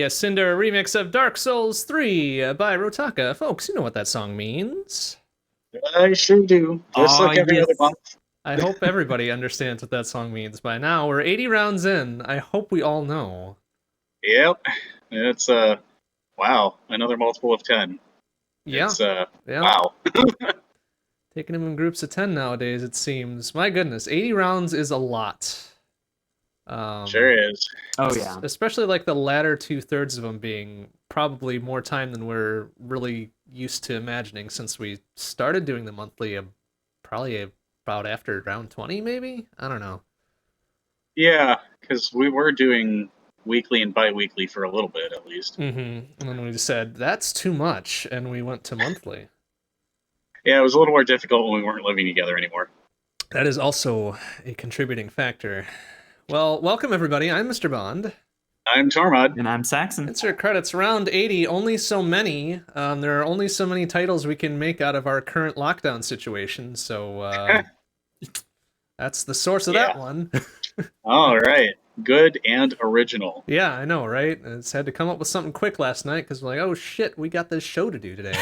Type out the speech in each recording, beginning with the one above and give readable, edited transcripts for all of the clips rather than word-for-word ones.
Cinder, a remix of Dark Souls 3 by Rotaka. Folks, you know what that song means. I sure do. Just Oh, like every other yes. month. I hope everybody understands what that song means by now. We're 80 rounds in. I hope we all know. Yep. It's wow, another multiple of 10. Yeah. It's Yeah. wow. Taking them in groups of 10 nowadays, it seems. My goodness, 80 rounds is a lot. Sure is. Oh, yeah. Especially like the latter 2/3 of them being probably more time than we're really used to imagining since we started doing the monthly probably about after round 20, maybe? I don't know. Yeah, because we were doing weekly and bi-weekly for a little bit at least. And then we just said, that's too much, and we went to monthly. Yeah, it was a little more difficult when we weren't living together anymore. That is also a contributing factor. Well, welcome everybody. I'm MrBond. I'm Tormod. And I'm Saxxon. Insert credits. Round 80. Only so many. There are only so many titles we can make out of our current lockdown situation. So that's the source of that one. All right. Good and original. Yeah, I know, right? I just had to come up with something quick last night because we're like, oh shit, we got this show to do today.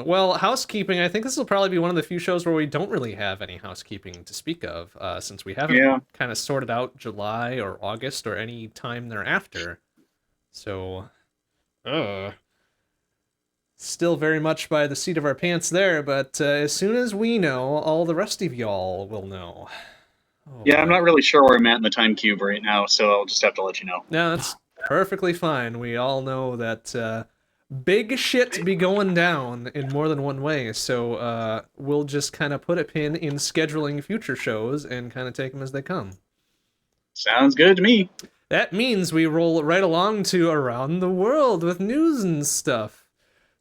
Well, housekeeping, I think this will probably be one of the few shows where we don't really have any housekeeping to speak of, since we haven't kind of sorted out July or August or any time thereafter. So, still very much by the seat of our pants there, but as soon as we know, all the rest of y'all will know. Yeah, I'm not really sure where I'm at in the time cube right now, so I'll just have to let you know. No, that's perfectly fine. We all know that big shit be going down in more than one way, so we'll just kind of put a pin in scheduling future shows and kind of take them as they come. Sounds good to me. That means we roll right along to Around the World with news and stuff.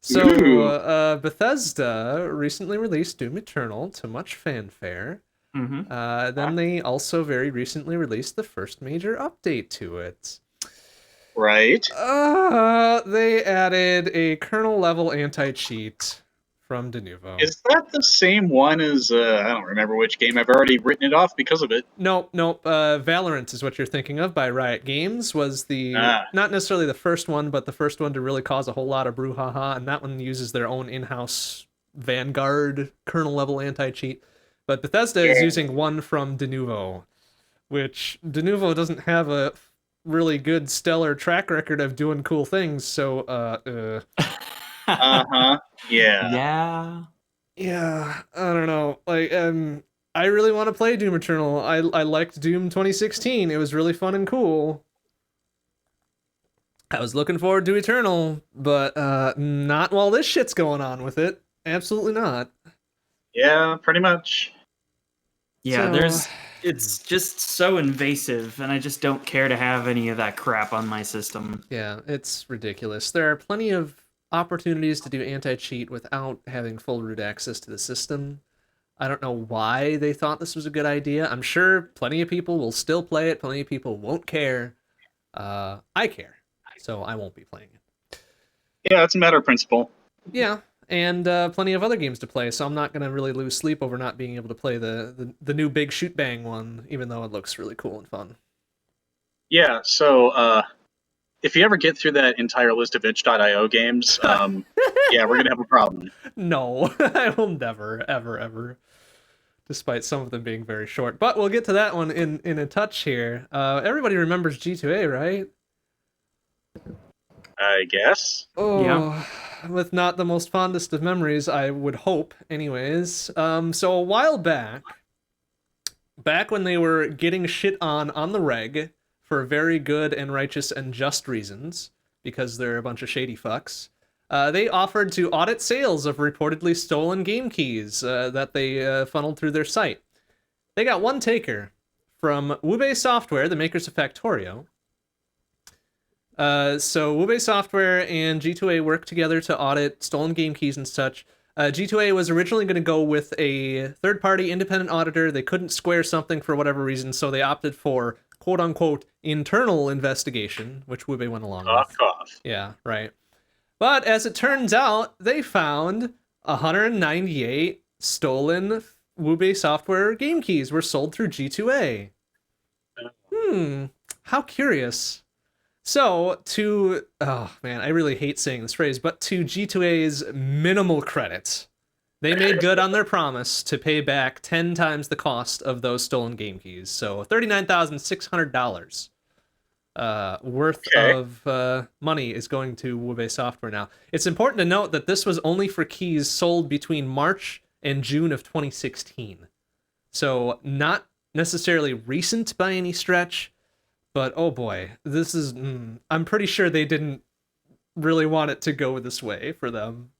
So, Bethesda recently released Doom Eternal to much fanfare. Then they also very recently released the first major update to it. Right. They added a kernel-level anti-cheat from Denuvo. Is that the same one as, I don't remember which game. I've already written it off because of it. Nope. Valorant is what you're thinking of by Riot Games. Was the not necessarily the first one, but the first one to really cause a whole lot of brouhaha, and that one uses their own in-house Vanguard kernel-level anti-cheat. But Bethesda is using one from Denuvo, which Denuvo doesn't have a really good stellar track record of doing cool things, so Yeah. Yeah, I don't know. Like, I really want to play Doom Eternal. I liked Doom 2016. It was really fun and cool. I was looking forward to Eternal, but not while this shit's going on with it. Absolutely not. Yeah, pretty much. Yeah, it's just so invasive, and I just don't care to have any of that crap on my system. Yeah, it's ridiculous. There are plenty of opportunities to do anti-cheat without having full root access to the system. I don't know why they thought this was a good idea. I'm sure plenty of people will still play it. Plenty of people won't care. I care, so I won't be playing it. Yeah, it's a matter of principle. Yeah, and plenty of other games to play, so I'm not going to really lose sleep over not being able to play the new big shoot bang one, even though it looks really cool and fun. Yeah, so if you ever get through that entire list of itch.io games, yeah, we're going to have a problem. No, I will never, ever, despite some of them being very short. But we'll get to that one in a touch here. Everybody remembers G2A, right? I guess. Oh, Yeah. With not the most fondest of memories, I would hope, anyways. So a while back when they were getting shit on the reg for very good and righteous and just reasons, because they're a bunch of shady fucks, they offered to audit sales of reportedly stolen game keys that they funneled through their site. They got one taker from Wube Software, the makers of Factorio. So Wube Software and G2A worked together to audit stolen game keys and such. G2A was originally going to go with a third-party independent auditor. They couldn't square something for whatever reason, so they opted for quote-unquote internal investigation, which Wube went along with. Cough. Yeah, right. But as it turns out, they found 198 stolen Wube Software game keys were sold through G2A. How curious. So, oh man, I really hate saying this phrase, but to G2A's minimal credit, they made good on their promise to pay back 10 times the cost of those stolen game keys. So, $39,600 worth Okay. of money is going to Wube Software now. It's important to note that this was only for keys sold between March and June of 2016. So, not necessarily recent by any stretch, but oh boy, this is. I'm pretty sure they didn't really want it to go this way for them.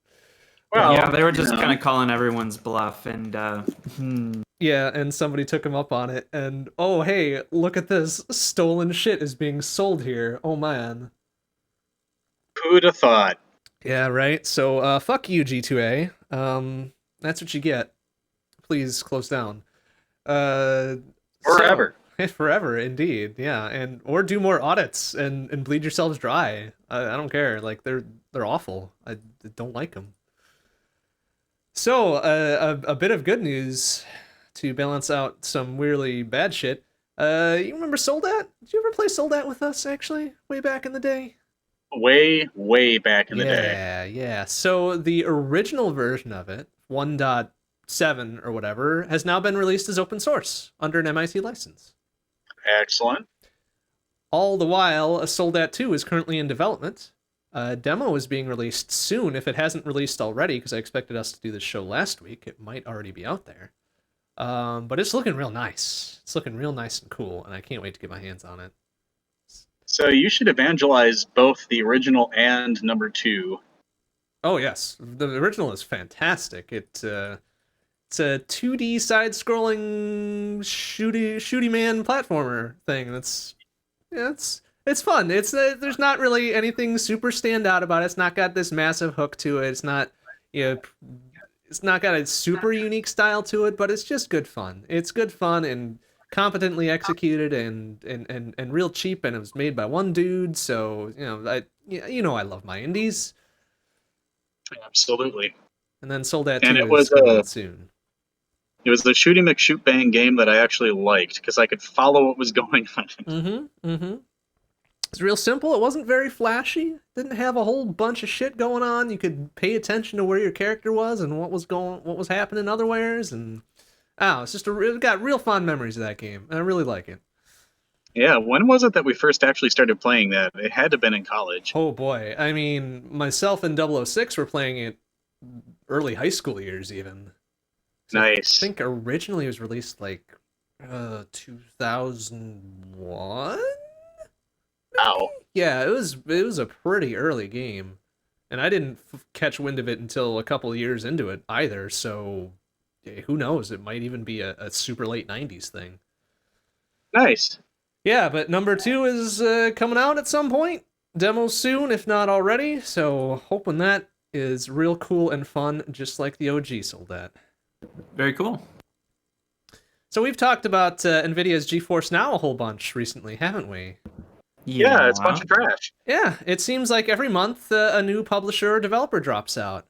Well, Yeah, they were you just know, kind of calling everyone's bluff, and Yeah, and somebody took him up on it, and oh hey, look at this. Stolen shit is being sold here. Oh man. who'd have thought? Yeah, right. So, fuck you, G2A. That's what you get. Please close down. Uh, Forever. Forever, indeed. Yeah, and or do more audits and bleed yourselves dry. I don't care. Like they're awful. I don't like them. So, a bit of good news to balance out some weirdly bad shit. You remember Soldat? Did you ever play Soldat with us? Actually, way back in the day. Way, way back in the day. Yeah. So the original version of it, 1.7 or whatever, has now been released as open source under an MIT license. Excellent. All the while, a Soldat 2 is currently in development. A demo is being released soon, if it hasn't released already, because I expected us to do this show last week. It might already be out there. But it's looking real nice. It's looking real nice and cool, and I can't wait to get my hands on it. So you should evangelize both the original and number 2. Oh yes, the original is fantastic. It's a 2D side-scrolling shooty man platformer thing. It's fun. It's there's not really anything super stand out about it. It's not got this massive hook to it. It's not it's not got a super unique style to it, but it's just good fun. It's good fun and competently executed and real cheap, and it was made by one dude. So I love my indies. Absolutely. And then Soldat And 2 it is was coming out soon. It was the shooty McShoot Bang game that I actually liked because I could follow what was going on. It's real simple. It wasn't very flashy. Didn't have a whole bunch of shit going on. You could pay attention to where your character was and what was happening otherwheres, and it got real fond memories of that game. And I really like it. Yeah, when was it that we first actually started playing that? It had to have been in college. Oh boy. I mean, myself and 006 were playing it early high school years even. Nice. I think originally it was released like 2001. Wow. Yeah, it was a pretty early game, and I didn't catch wind of it until a couple of years into it either. So, who knows? It might even be a super late '90s thing. Nice. Yeah, but number 2 is coming out at some point. Demo soon, if not already. So, hoping that is real cool and fun, just like the OG Soldat. very cool. So we've talked about NVIDIA's GeForce Now a whole bunch recently, haven't we? Yeah, it's a bunch of trash. Yeah, it seems like every month a new publisher or developer drops out.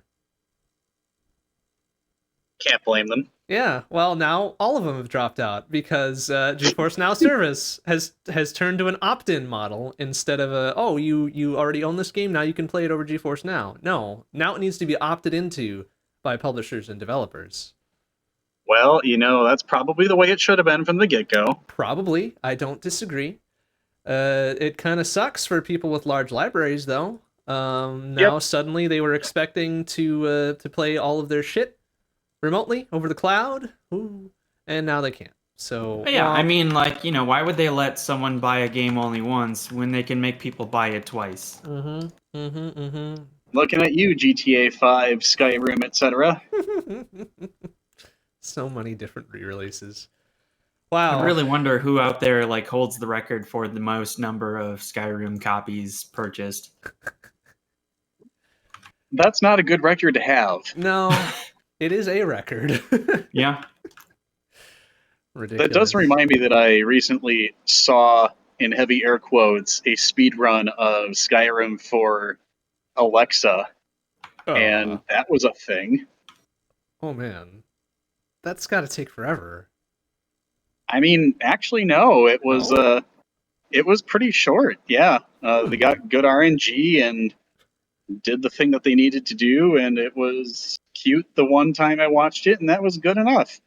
Can't blame them. Yeah, well now all of them have dropped out because GeForce Now service has turned to an opt-in model instead of you already own this game, now you can play it over GeForce Now. No, now it needs to be opted into by publishers and developers. Well, that's probably the way it should have been from the get-go. Probably, I don't disagree. It kind of sucks for people with large libraries, though. Now suddenly they were expecting to play all of their shit remotely over the cloud, and now they can't. So Yeah, I mean, why would they let someone buy a game only once when they can make people buy it twice? Looking at you, GTA 5, Skyrim, etc. So many different re-releases. Wow. I really wonder who out there holds the record for the most number of Skyrim copies purchased. That's not a good record to have. No, it is a record. Yeah. Ridiculous. That does remind me that I recently saw, in heavy air quotes, a speed run of Skyrim for Alexa, and that was a thing. Oh man, that's got to take forever. I mean, actually, no. It was It was pretty short, yeah. They got good RNG and did the thing that they needed to do, and it was cute the one time I watched it, and that was good enough.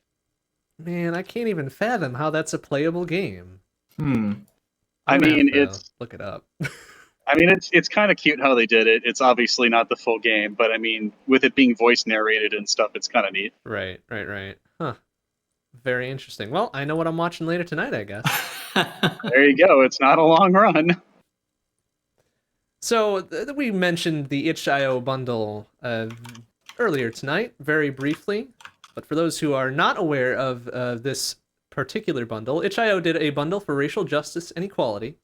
Man, I can't even fathom how that's a playable game. I mean, it's look it up. it's kind of cute how they did it. It's obviously not the full game, but I mean, with it being voice narrated and stuff, it's kind of neat. Right. Huh. Very interesting. Well, I know what I'm watching later tonight, I guess. There you go. It's not a long run. So we mentioned the itch.io bundle earlier tonight, very briefly. But for those who are not aware of this particular bundle, itch.io did a bundle for racial justice and equality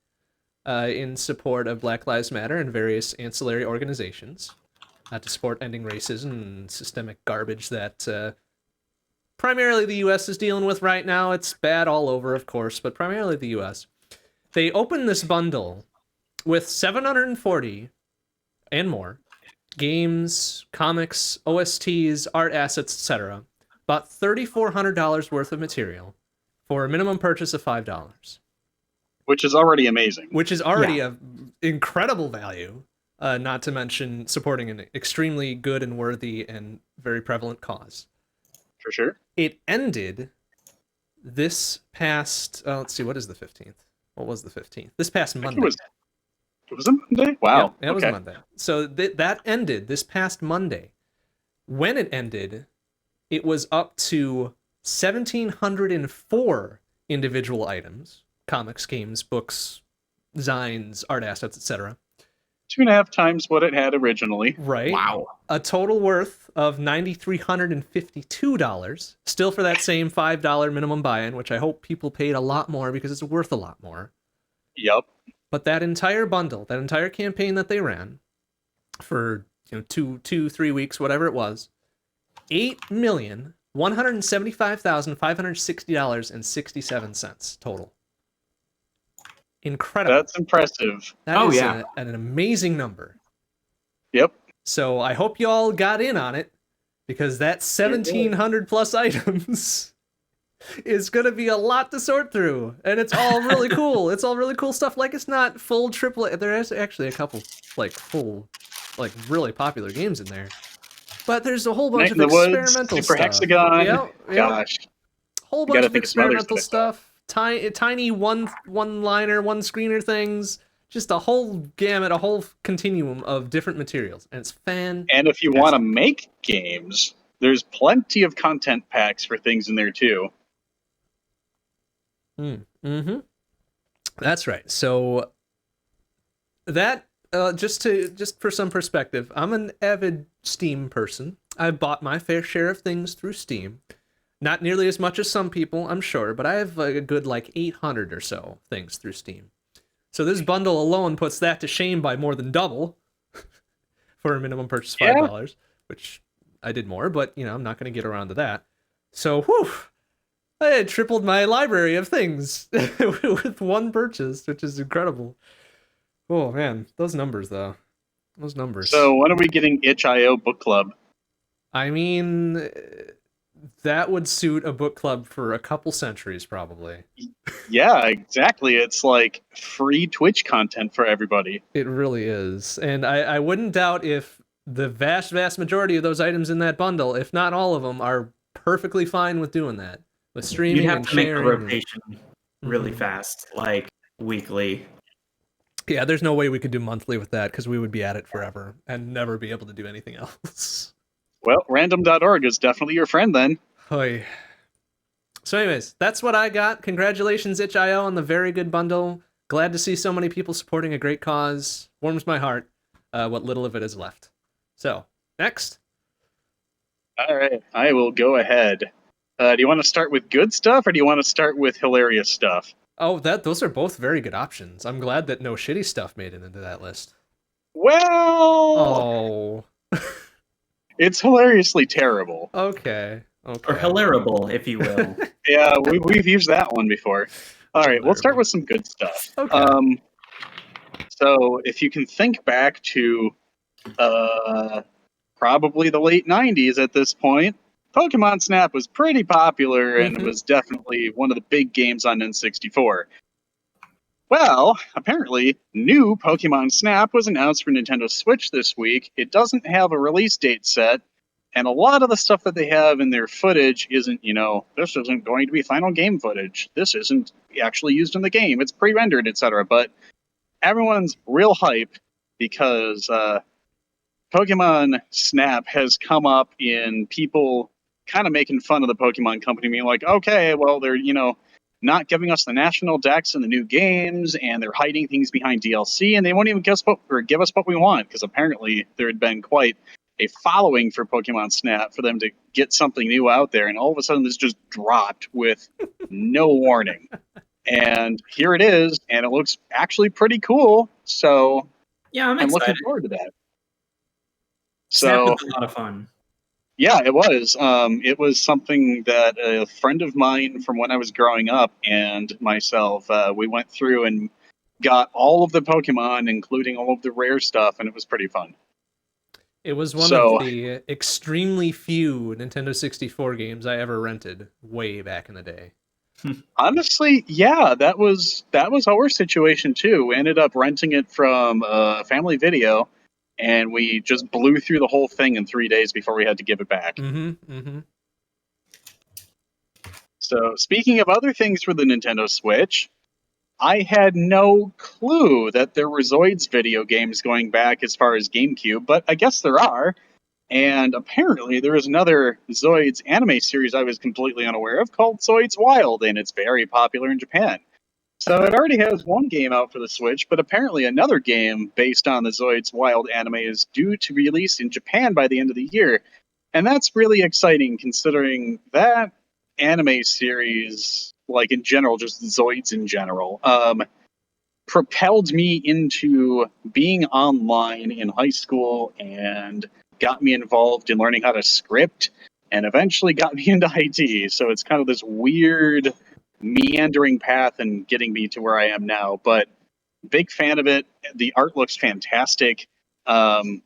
in support of Black Lives Matter and various ancillary organizations to support ending racism and systemic garbage that primarily the U.S. is dealing with right now. It's bad all over, of course, but primarily the U.S. They opened this bundle with 740 and more games, comics, OSTs, art assets, etc. About $3,400 worth of material for a minimum purchase of $5. Which is already amazing. Which is already an incredible value, not to mention supporting an extremely good and worthy and very prevalent cause. For sure. It ended this past, let's see, what is the 15th? What was the 15th? This past Monday. It was a Monday? Wow. Yeah, it was a Monday. So that ended this past Monday. When it ended, it was up to 1,704 individual items. Comics, games, books, zines, art assets, etc. 2.5 times what it had originally. Right. Wow. A total worth of $9,352. Still for that same $5 minimum buy-in, which I hope people paid a lot more because it's worth a lot more. Yep. But that entire bundle, that entire campaign that they ran for 2-3 weeks, whatever it was, $8,175,560.67 total. Incredible. That's impressive. That is an amazing number. Yep. So I hope you all got in on it, because that 1,700 plus items is going to be a lot to sort through, and it's all really cool. It's all really cool stuff. Like, it's not full AAA. There is actually a couple full really popular games in there, but there's a whole bunch of experimental Super stuff. Hexagon. Yep. Gosh. Whole bunch of experimental stuff. Tiny one-liner, one-screener things. Just a whole gamut, a whole continuum of different materials, and it's fantastic. And if you want to make games, there's plenty of content packs for things in there too. Mm-hmm. That's right. So that just for some perspective, I'm an avid Steam person. I bought my fair share of things through Steam. Not nearly as much as some people, I'm sure, but I have a good 800 or so things through Steam. So this bundle alone puts that to shame by more than double for a minimum purchase of $5, which I did more, but I'm not going to get around to that. So, I had tripled my library of things with one purchase, which is incredible. Oh man, those numbers though. Those numbers. So when are we getting itch.io book club? I mean, that would suit a book club for a couple centuries, probably. Yeah, exactly. It's like free Twitch content for everybody. It really is. And I wouldn't doubt if the vast majority of those items in that bundle, if not all of them, are perfectly fine with doing that. With streaming and sharing. You'd have to make the rotation really fast, like weekly. Yeah, there's no way we could do monthly with that, because we would be at it forever and never be able to do anything else. Well, random.org is definitely your friend then. Oy. So anyways, that's what I got. Congratulations, itch.io, on the very good bundle. Glad to see so many people supporting a great cause. Warms my heart, what little of it is left. So, next. All right, I will go ahead. Do you want to start with good stuff, or do you want to start with hilarious stuff? Oh, those are both very good options. I'm glad that no shitty stuff made it into that list. Well... Oh... It's hilariously terrible. Okay. Or hilarable, if you will. Yeah, we've used that one before. All right, we'll start with some good stuff. Okay. So if you can think back to probably the late 90s at this point, Pokemon Snap was pretty popular and was definitely one of the big games on N64. Well, apparently, new Pokemon Snap was announced for Nintendo Switch this week. It doesn't have a release date set, and a lot of the stuff that they have in their footage isn't, this isn't going to be final game footage. This isn't actually used in the game. It's pre-rendered, etc. But everyone's real hype because Pokemon Snap has come up in people kind of making fun of the Pokemon company, being like, okay, well, they're, not giving us the national decks in the new games, and they're hiding things behind DLC, and they won't even give us what we want, because apparently there had been quite a following for Pokemon Snap for them to get something new out there, and all of a sudden this just dropped with no warning. And here it is, and it looks actually pretty cool, so yeah, I'm looking forward to that. Snap So was a lot of fun. Yeah, it was. It was something that a friend of mine from when I was growing up and myself, we went through and got all of the Pokemon, including all of the rare stuff, and it was pretty fun. It was one of the extremely few Nintendo 64 games I ever rented way back in the day. Honestly, yeah, that was our situation too. We ended up renting it from Family Video, and we just blew through the whole thing in 3 days before we had to give it back. So, speaking of other things for the Nintendo Switch, I had no clue that there were Zoids video games going back as far as GameCube, but I guess there are. And apparently there is another Zoids anime series I was completely unaware of called Zoids Wild, and it's very popular in Japan. So it already has one game out for the Switch, but apparently another game based on the Zoids Wild anime is due to release in Japan by the end of the year. And that's really exciting considering that anime series, like in general, just Zoids in general, propelled me into being online in high school and got me involved in learning how to script and eventually got me into IT. So it's kind of this weird meandering path and getting me to where I am now. But big fan of it. The art looks fantastic. I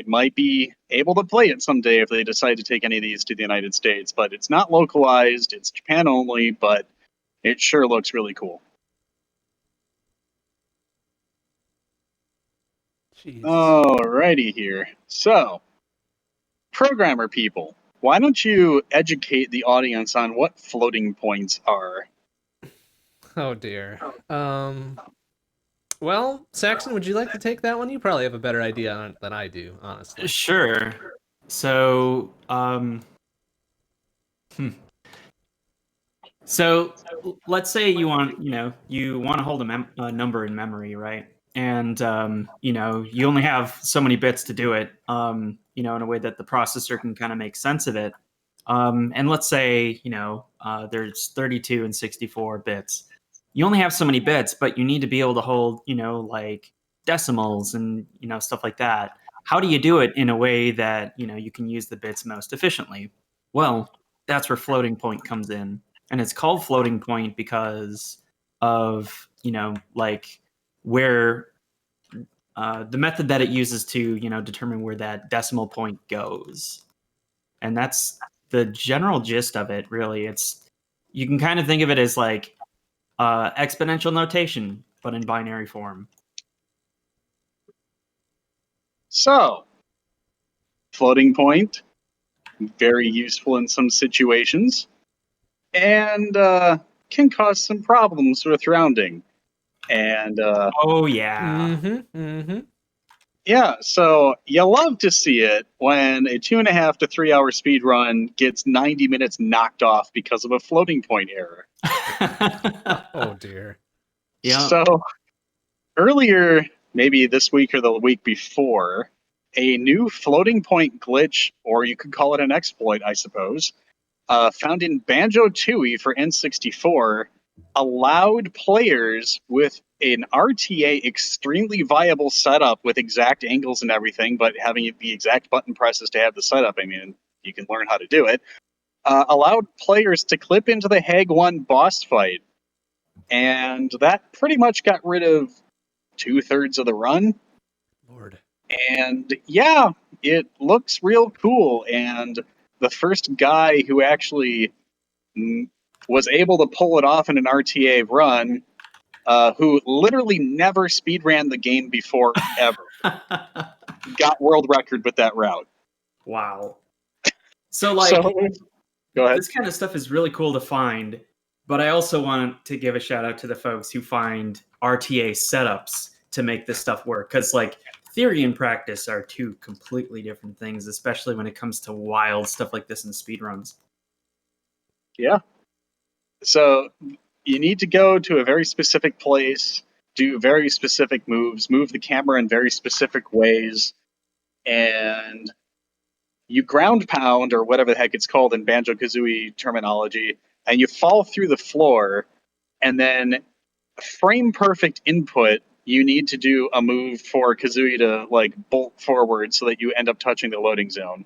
might be able to play it someday if they decide to take any of these to the United States, but it's not localized. It's Japan only, but it sure looks really cool. Jeez. Alrighty here. So, programmer people, why don't you educate the audience on what floating points are? Oh dear. Well, Saxxon, would you like to take that one? You probably have a better idea on it than I do, honestly. Sure. So, So let's say you want to hold a number in memory, right? And you only have so many bits to do it, in a way that the processor can kind of make sense of it. And let's say there's 32 and 64 bits. You only have so many bits, but you need to be able to hold like decimals and stuff like that. How do you do it in a way that you can use the bits most efficiently? Well, that's where floating point comes in. And it's called floating point because of like where the method that it uses to determine where that decimal point goes. And that's the general gist of it, really. You can kind of think of it as like exponential notation, but in binary form. So, floating point, very useful in some situations, and can cause some problems with rounding. And oh yeah. Yeah, so you love to see it when a 2.5 to 3 hour speed run gets 90 minutes knocked off because of a floating point error. Oh dear. Yeah. So earlier, maybe this week or the week before, a new floating point glitch, or you could call it an exploit, I suppose, found in Banjo-Tooie for N64, allowed players with an RTA extremely viable setup with exact angles and everything, but having the exact button presses to have the setup. I mean, you can learn how to do it. Allowed players to clip into the Hag 1 boss fight. And that pretty much got rid of 2/3 of the run. Lord. And yeah, it looks real cool. And the first guy who actually was able to pull it off in an RTA run who literally never speedran the game before ever, got world record with that route. Wow. So, like, go ahead. This kind of stuff is really cool to find, but I also want to give a shout out to the folks who find RTA setups to make this stuff work. Because, like, theory and practice are two completely different things, especially when it comes to wild stuff like this in speedruns. Yeah. So you need to go to a very specific place, do very specific moves, move the camera in very specific ways, and you ground pound, or whatever the heck it's called in Banjo-Kazooie terminology, and you fall through the floor, and then frame perfect input, you need to do a move for Kazooie to like bolt forward so that you end up touching the loading zone.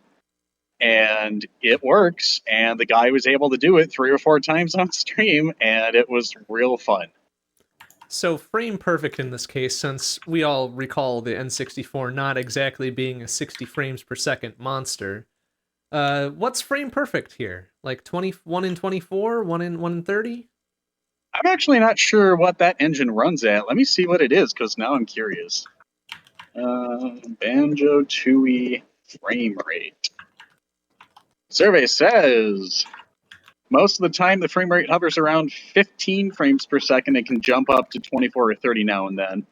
And it works, and the guy was able to do it 3 or 4 times on stream, and it was real fun. So frame perfect in this case, since we all recall the N64 not exactly being a 60 frames per second monster. What's frame perfect here? Like 1 in 24, 1 in 30? I'm actually not sure what that engine runs at. Let me see what it is, because now I'm curious. Banjo-Tooie frame rate. Survey says most of the time the frame rate hovers around 15 frames per second. It can jump up to 24 or 30 now and then.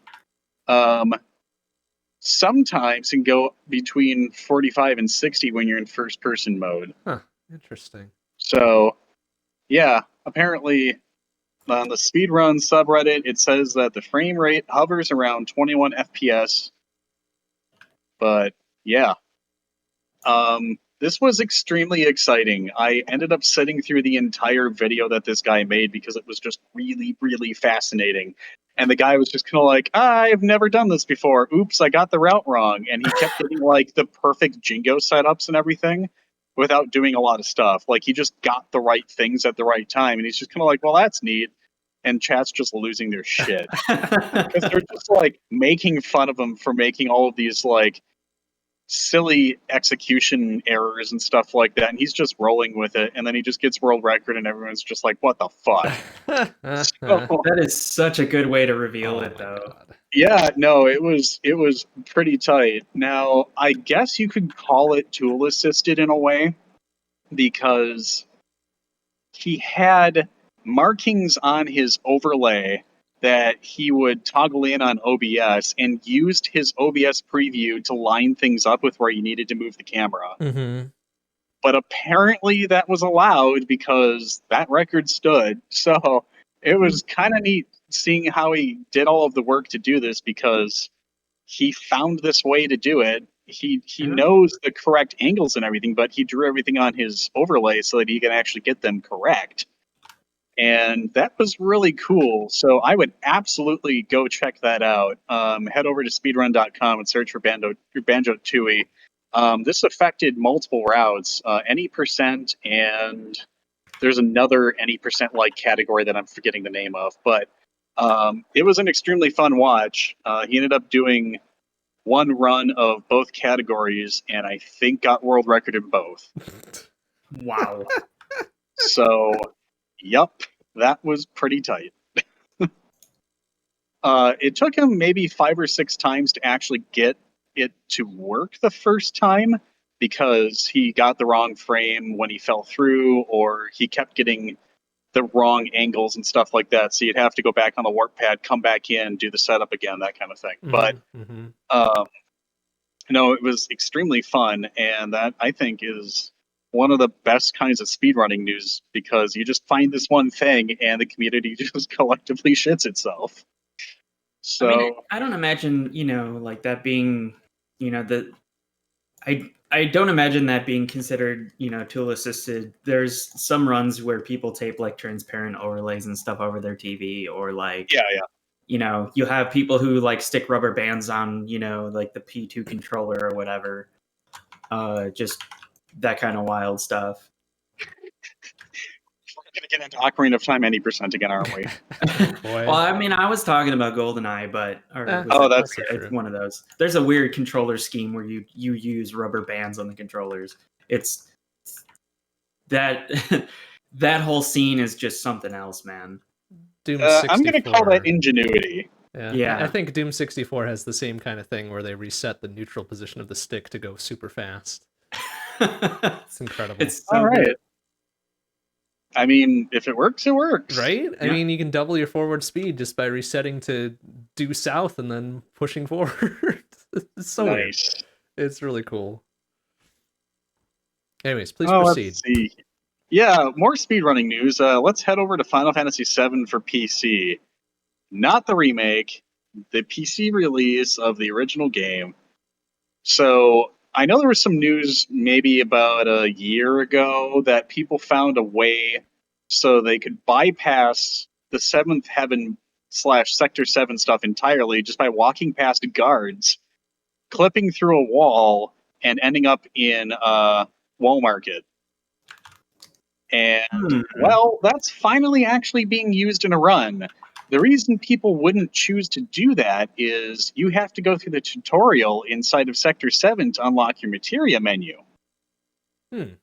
Sometimes it can go between 45 and 60 when you're in first person mode. Huh, interesting. So, yeah, apparently on the speedrun subreddit, it says that the frame rate hovers around 21 FPS. But yeah, this was extremely exciting. I ended up sitting through the entire video that this guy made because it was just really, really fascinating. And the guy was just kind of like, I've never done this before. Oops, I got the route wrong. And he kept getting like the perfect Jingo setups and everything without doing a lot of stuff. Like he just got the right things at the right time. And he's just kind of like, well, that's neat. And chat's just losing their shit. Because they're just like making fun of him for making all of these like silly execution errors and stuff like that, and he's just rolling with it, and then he just gets world record, and everyone's just like, what the fuck? That is such a good way to reveal it, though. God. Yeah, no, it was pretty tight. Now, I guess you could call it tool assisted in a way, because he had markings on his overlay that he would toggle in on OBS and used his OBS preview to line things up with where you needed to move the camera. Mm-hmm. But apparently that was allowed because that record stood. So it was kind of neat seeing how he did all of the work to do this, because he found this way to do it. He knows the correct angles and everything, but he drew everything on his overlay so that he can actually get them correct. And that was really cool. So I would absolutely go check that out. Head over to speedrun.com and search for Banjo-Tooie. This affected multiple routes, any percent, and there's another any percent like category that I'm forgetting the name of. But it was an extremely fun watch. He ended up doing one run of both categories, and I think got world record in both. Wow. So, yup, that was pretty tight. It took him maybe 5 or 6 times to actually get it to work the first time, because he got the wrong frame when he fell through, or he kept getting the wrong angles and stuff like that. So you'd have to go back on the warp pad, come back in, do the setup again, that kind of thing. Mm-hmm. But no, it was extremely fun, and that I think is one of the best kinds of speedrunning news, because you just find this one thing and the community just collectively shits itself. So I mean, I don't imagine, like that being, I don't imagine that being considered, tool assisted. There's some runs where people tape like transparent overlays and stuff over their TV, or like, yeah. You have people who like stick rubber bands on, like the P2 controller or whatever. Just that kind of wild stuff. We're going to get into Ocarina of Time any percent again, aren't we? Boy. Well, I mean, I was talking about GoldenEye, but that's it's one of those. There's a weird controller scheme where you use rubber bands on the controllers. It's that that whole scene is just something else, man. Doom 64. I'm going to call that ingenuity. Yeah. I think Doom 64 has the same kind of thing where they reset the neutral position of the stick to go super fast. It's incredible. It's so All right. good. I mean, if it works, it works. Right? Yeah. I mean, you can double your forward speed just by resetting to due south and then pushing forward. It's so weird. It's really cool. Anyways, please proceed. Let's see. Yeah, more speedrunning news. Let's head over to Final Fantasy VII for PC. Not the remake, the PC release of the original game. So I know there was some news maybe about a year ago that people found a way so they could bypass the Seventh Heaven / Sector 7 stuff entirely just by walking past guards, clipping through a wall, and ending up in Wall Market. And, well, that's finally actually being used in a run. The reason people wouldn't choose to do that is you have to go through the tutorial inside of Sector 7 to unlock your materia menu. Okay.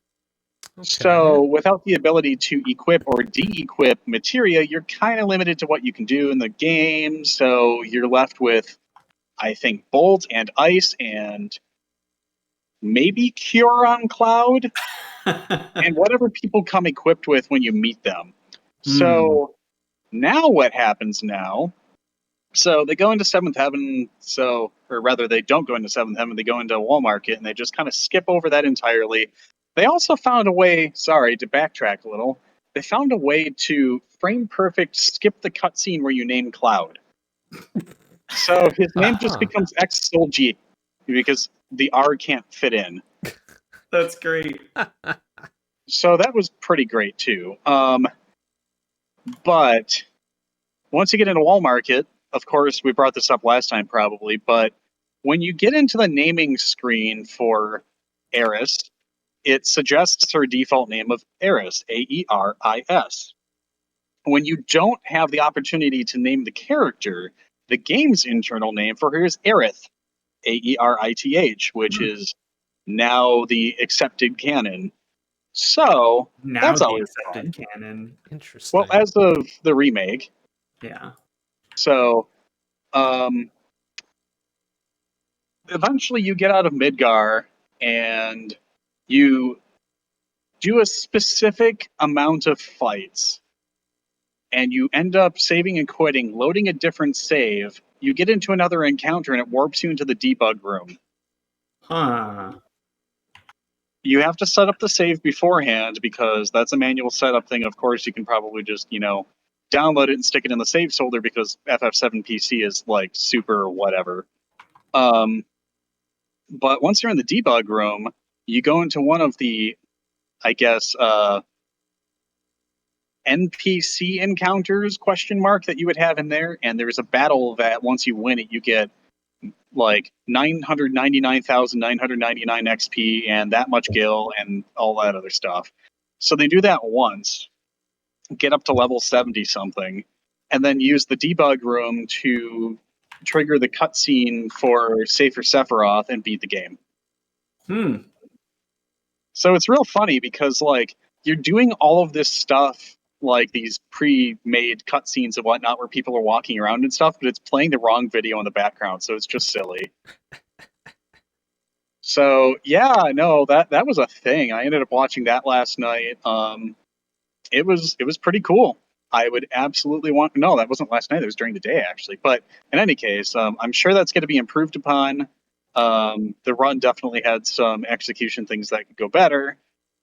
So without the ability to equip or de-equip materia, you're kind of limited to what you can do in the game. So you're left with, I think, Bolt and Ice and maybe Cure on Cloud and whatever people come equipped with when you meet them. So now what happens now? So they go into Seventh Heaven, or rather they don't go into Seventh Heaven, they go into Wall Market and they just kind of skip over that entirely. They also found a way, sorry, to backtrack a little, they found a way to frame perfect skip the cutscene where you name Cloud. So his name just becomes X-Soul-G because the R can't fit in. That's great. So that was pretty great too. But once you get into Wall Market, of course, we brought this up last time probably, but when you get into the naming screen for Eris, it suggests her default name of Eris, Aeris. When you don't have the opportunity to name the character, the game's internal name for her is Aerith, Aerith, which is now the accepted canon. So Now that's the always accepted fun. canon. Interesting. Well, as of the remake. Yeah. So, eventually you get out of Midgar and you do a specific amount of fights and you end up saving and quitting, loading a different save. You get into another encounter and it warps you into the debug room. Huh. You have to set up the save beforehand because that's a manual setup thing. Of course, you can probably just, download it and stick it in the save folder because FF7 PC is like super whatever. But once you're in the debug room, you go into one of the, I guess, NPC encounters, ? That you would have in there. And there's a battle that once you win it, you get like 999,999 XP and that much gil and all that other stuff. So they do that once, get up to level 70 something, and then use the debug room to trigger the cutscene for Safer Sephiroth and beat the game. So it's real funny because like you're doing all of this stuff, like these pre-made cutscenes and whatnot where people are walking around and stuff, but it's playing the wrong video in the background, so it's just silly. So yeah, no, that was a thing. I ended up watching that last night. It was pretty cool. I would absolutely no, that wasn't last night, it was during the day actually. But in any case, I'm sure that's gonna be improved upon. The run definitely had some execution things that could go better.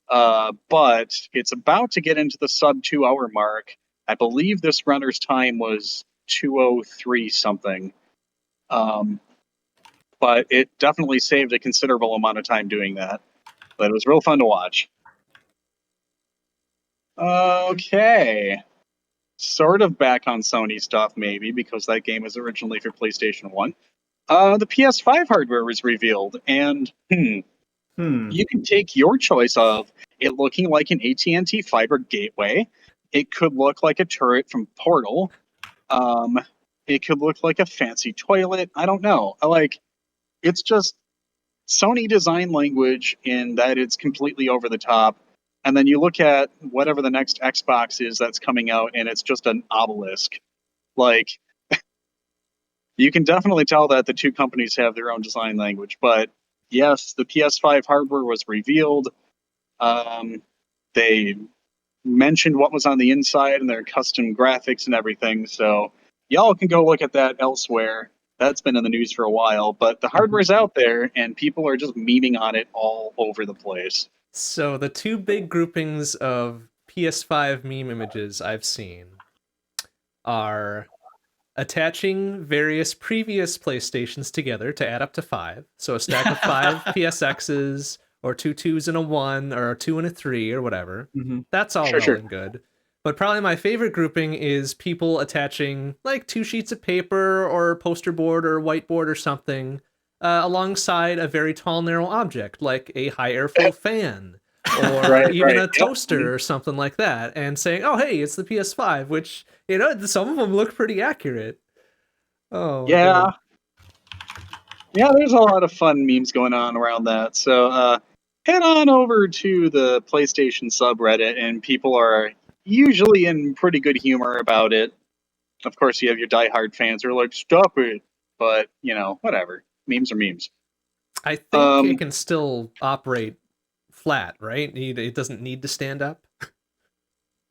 But it's about to get into the sub 2 hour mark. I believe this runner's time was 2:03 something. But it definitely saved a considerable amount of time doing that. But it was real fun to watch. Okay. Sort of back on Sony stuff, maybe, because that game was originally for PlayStation 1. The PS5 hardware was revealed, and you can take your choice of it looking like an AT&T fiber gateway. It could look like a turret from Portal. It could look like a fancy toilet. I don't know. It's just Sony design language in that it's completely over the top. And then you look at whatever the next Xbox is that's coming out, and it's just an obelisk. Like, you can definitely tell that the two companies have their own design language. But yes, the PS5 hardware was revealed. They mentioned what was on the inside and their custom graphics and everything. So y'all can go look at that elsewhere. That's been in the news for a while, but the hardware's out there and people are just memeing on it all over the place. So the two big groupings of PS5 meme images I've seen are attaching various previous PlayStations together to add up to 5. So a stack of 5 PSXs, or 2 2s and a 1, or a 2 and a 3, or whatever. That's all well and good. But probably my favorite grouping is people attaching like 2 sheets of paper or poster board or whiteboard or something alongside a very tall, narrow object like a high airflow fan or even a toaster or something like that, and saying, "Oh, hey, it's the PS5," which, you know, some of them look pretty accurate. Oh, yeah. God. Yeah, there's a lot of fun memes going on around that. So head on over to the PlayStation subreddit, and people are usually in pretty good humor about it. Of course, you have your diehard fans who are like, "Stop it," but you know, whatever. Memes are memes. I think it can still operate flat, right? It doesn't need to stand up.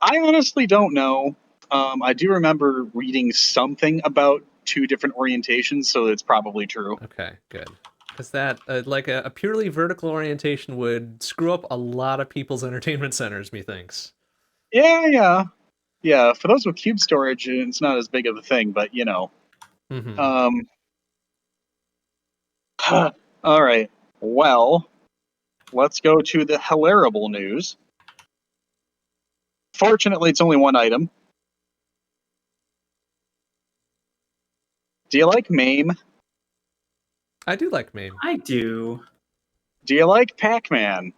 I honestly don't know. I do remember reading something about 2 different orientations, so it's probably true. Okay, good. Because that, like a purely vertical orientation would screw up a lot of people's entertainment centers, methinks. Yeah. For those with cube storage, it's not as big of a thing, but you know. Mm-hmm. All right. Well, let's go to the hilarable news. Fortunately, it's only one item. Do you like MAME? I do like MAME. I do. Do you like Pac-Man?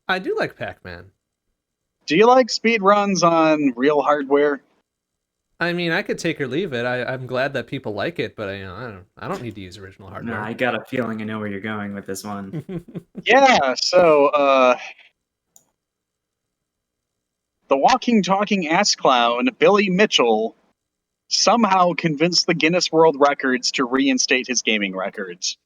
I do like Pac-Man. Do you like speed runs on real hardware? I mean, I could take or leave it. I'm glad that people like it, but I don't need to use original hardware. No, I got a feeling I know where you're going with this one. Yeah, so the walking, talking ass clown, Billy Mitchell, somehow convinced the Guinness World Records to reinstate his gaming records.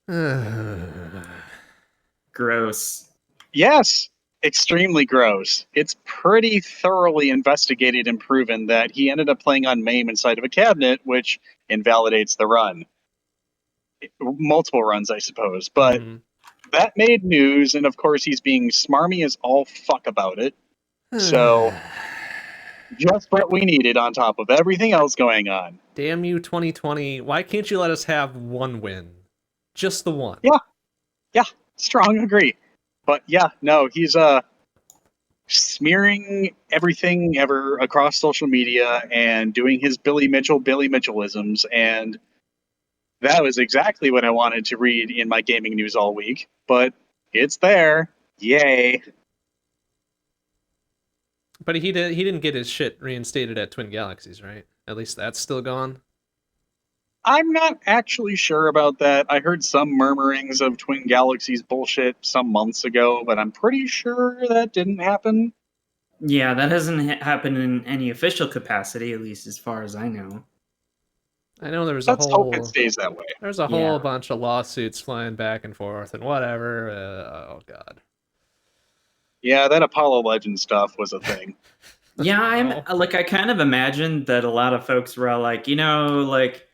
Gross. Yes, extremely gross. It's pretty thoroughly investigated and proven that he ended up playing on MAME inside of a cabinet, which invalidates the run. Multiple runs, I suppose. But that made news, and of course he's being smarmy as all fuck about it. So, just what we needed on top of everything else going on. Damn you, 2020. Why can't you let us have one win? Just the one. Yeah, strong agree. But yeah, no, he's smearing everything ever across social media and doing his Billy Mitchellisms, and that was exactly what I wanted to read in my gaming news all week, but it's there. Yay. But he didn't get his shit reinstated at Twin Galaxies, right? At least that's still gone. I'm not actually sure about that. I heard some murmurings of Twin Galaxies bullshit some months ago, but I'm pretty sure that didn't happen. Yeah, that hasn't happened in any official capacity, at least as far as I know. I know there was Let's hope it stays that way. There's a whole bunch of lawsuits flying back and forth and whatever. Oh God. Yeah, that Apollo Legend stuff was a thing. Yeah, I kind of imagined that a lot of folks were all like, you know, like,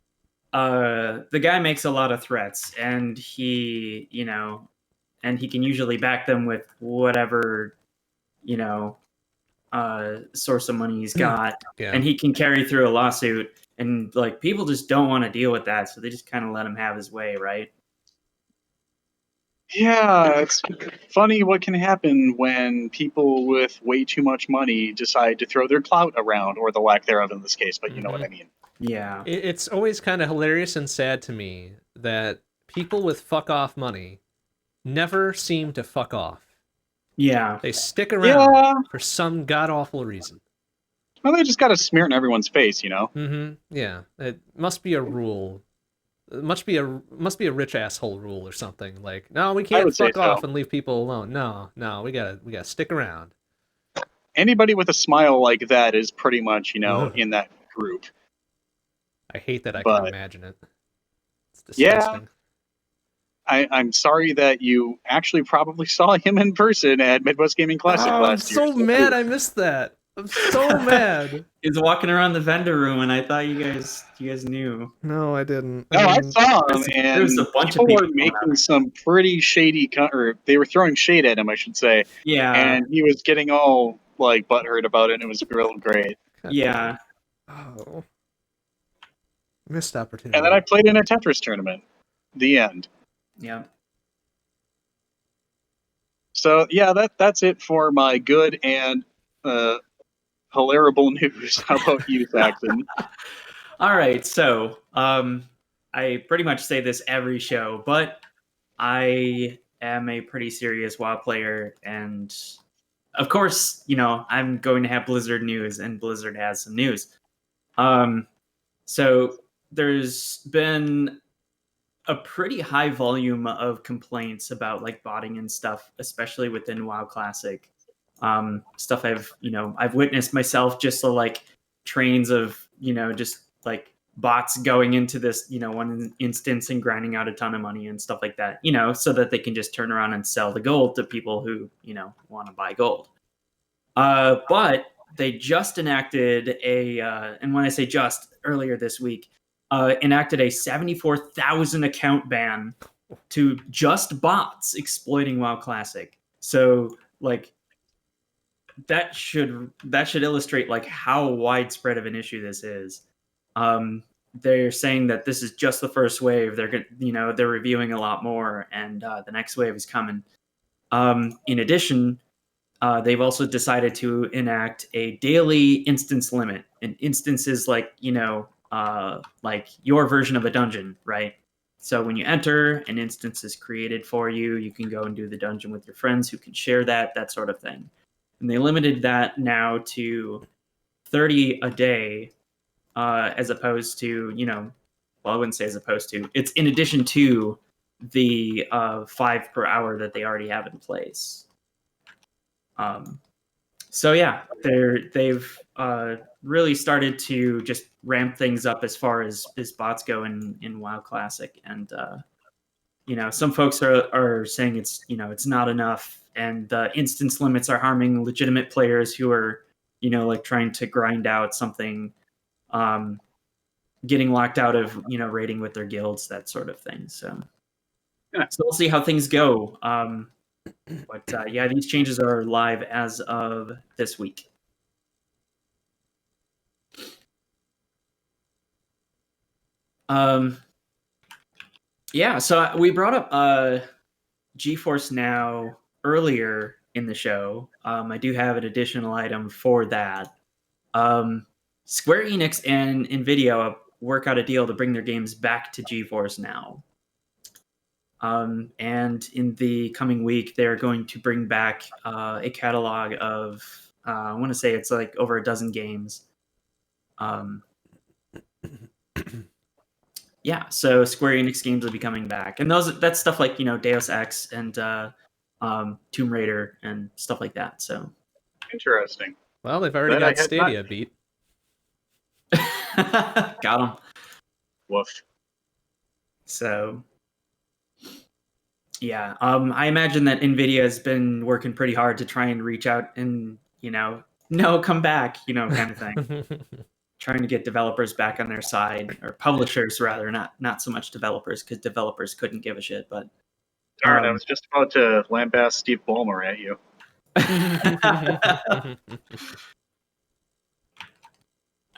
the guy makes a lot of threats, and he can usually back them with whatever, source of money he's got, and he can carry through a lawsuit, and like people just don't want to deal with that, so they just kind of let him have his way, right? Yeah, it's funny what can happen when people with way too much money decide to throw their clout around, or the lack thereof in this case, but you know what I mean. Yeah. It's always kind of hilarious and sad to me that people with fuck off money never seem to fuck off. Yeah. They stick around for some god-awful reason. Well, they just got to smear it in everyone's face, you know? Mm-hmm. Yeah. It must be a rule. It must be a rich asshole rule or something. Like, no, we can't fuck off and leave people alone. No, we gotta stick around. anybody with a smile like that is pretty much, in that group. I hate that I can But imagine it. It's yeah, disgusting. I'm sorry that you actually probably saw him in person at Midwest Gaming Classic Oh, I'm last year. so mad I missed that. I'm so mad. He was walking around the vendor room, and I thought you guys knew. No, I didn't. No, I saw him, There's and a bunch of people were people going making some pretty shady, or they were throwing shade at him, I should say. Yeah, And he was getting all like butthurt about it, and it was real great. God yeah. Oh. Missed opportunity. And then I played in a Tetris tournament. The end. Yeah. So yeah, that's it for my good and hilarable news. How about you, Saxon? All right, so I pretty much say this every show, but I am a pretty serious WoW player, and of course, I'm going to have Blizzard news, and Blizzard has some news. So there's been a pretty high volume of complaints about like botting and stuff, especially within WoW Classic. Stuff I've witnessed myself, just so like trains of just like bots going into this one instance and grinding out a ton of money and stuff like that, so that they can just turn around and sell the gold to people who want to buy gold. But they just enacted and when I say just, earlier this week, enacted a 74,000 account ban to just bots exploiting WoW Classic. So like that should illustrate like how widespread of an issue this is. They're saying that this is just the first wave. They're reviewing a lot more, and the next wave is coming. In addition, they've also decided to enact a daily instance limit. An instance is like like your version of a dungeon, right? So when you enter, an instance is created for you. You can go and do the dungeon with your friends who can share that sort of thing. And they limited that now to 30 a day, as opposed to, well, I wouldn't say as opposed to. It's in addition to the 5 per hour that they already have in place. So yeah, they've really started to just ramp things up as far as bots go in WoW Classic, and some folks are saying it's not enough, and the instance limits are harming legitimate players who are like trying to grind out something, getting locked out of raiding with their guilds, that sort of thing. So we'll see how things go. But yeah, these changes are live as of this week. Yeah, so we brought up GeForce Now earlier in the show. I do have an additional item for that. Square Enix and NVIDIA work out a deal to bring their games back to GeForce Now. And in the coming week, they're going to bring back a catalog of, I want to say it's like over a dozen games. Yeah, so Square Enix games will be coming back, and that's stuff like Deus Ex and Tomb Raider and stuff like that. So Interesting. Well, they've already got Stadia beat. got them. Woof. So yeah, I imagine that NVIDIA has been working pretty hard to try and reach out and no, come back, kind of thing. Trying to get developers back on their side, or publishers rather, not so much developers, because developers couldn't give a shit. But darn, I was just about to lambaste Steve Ballmer at you.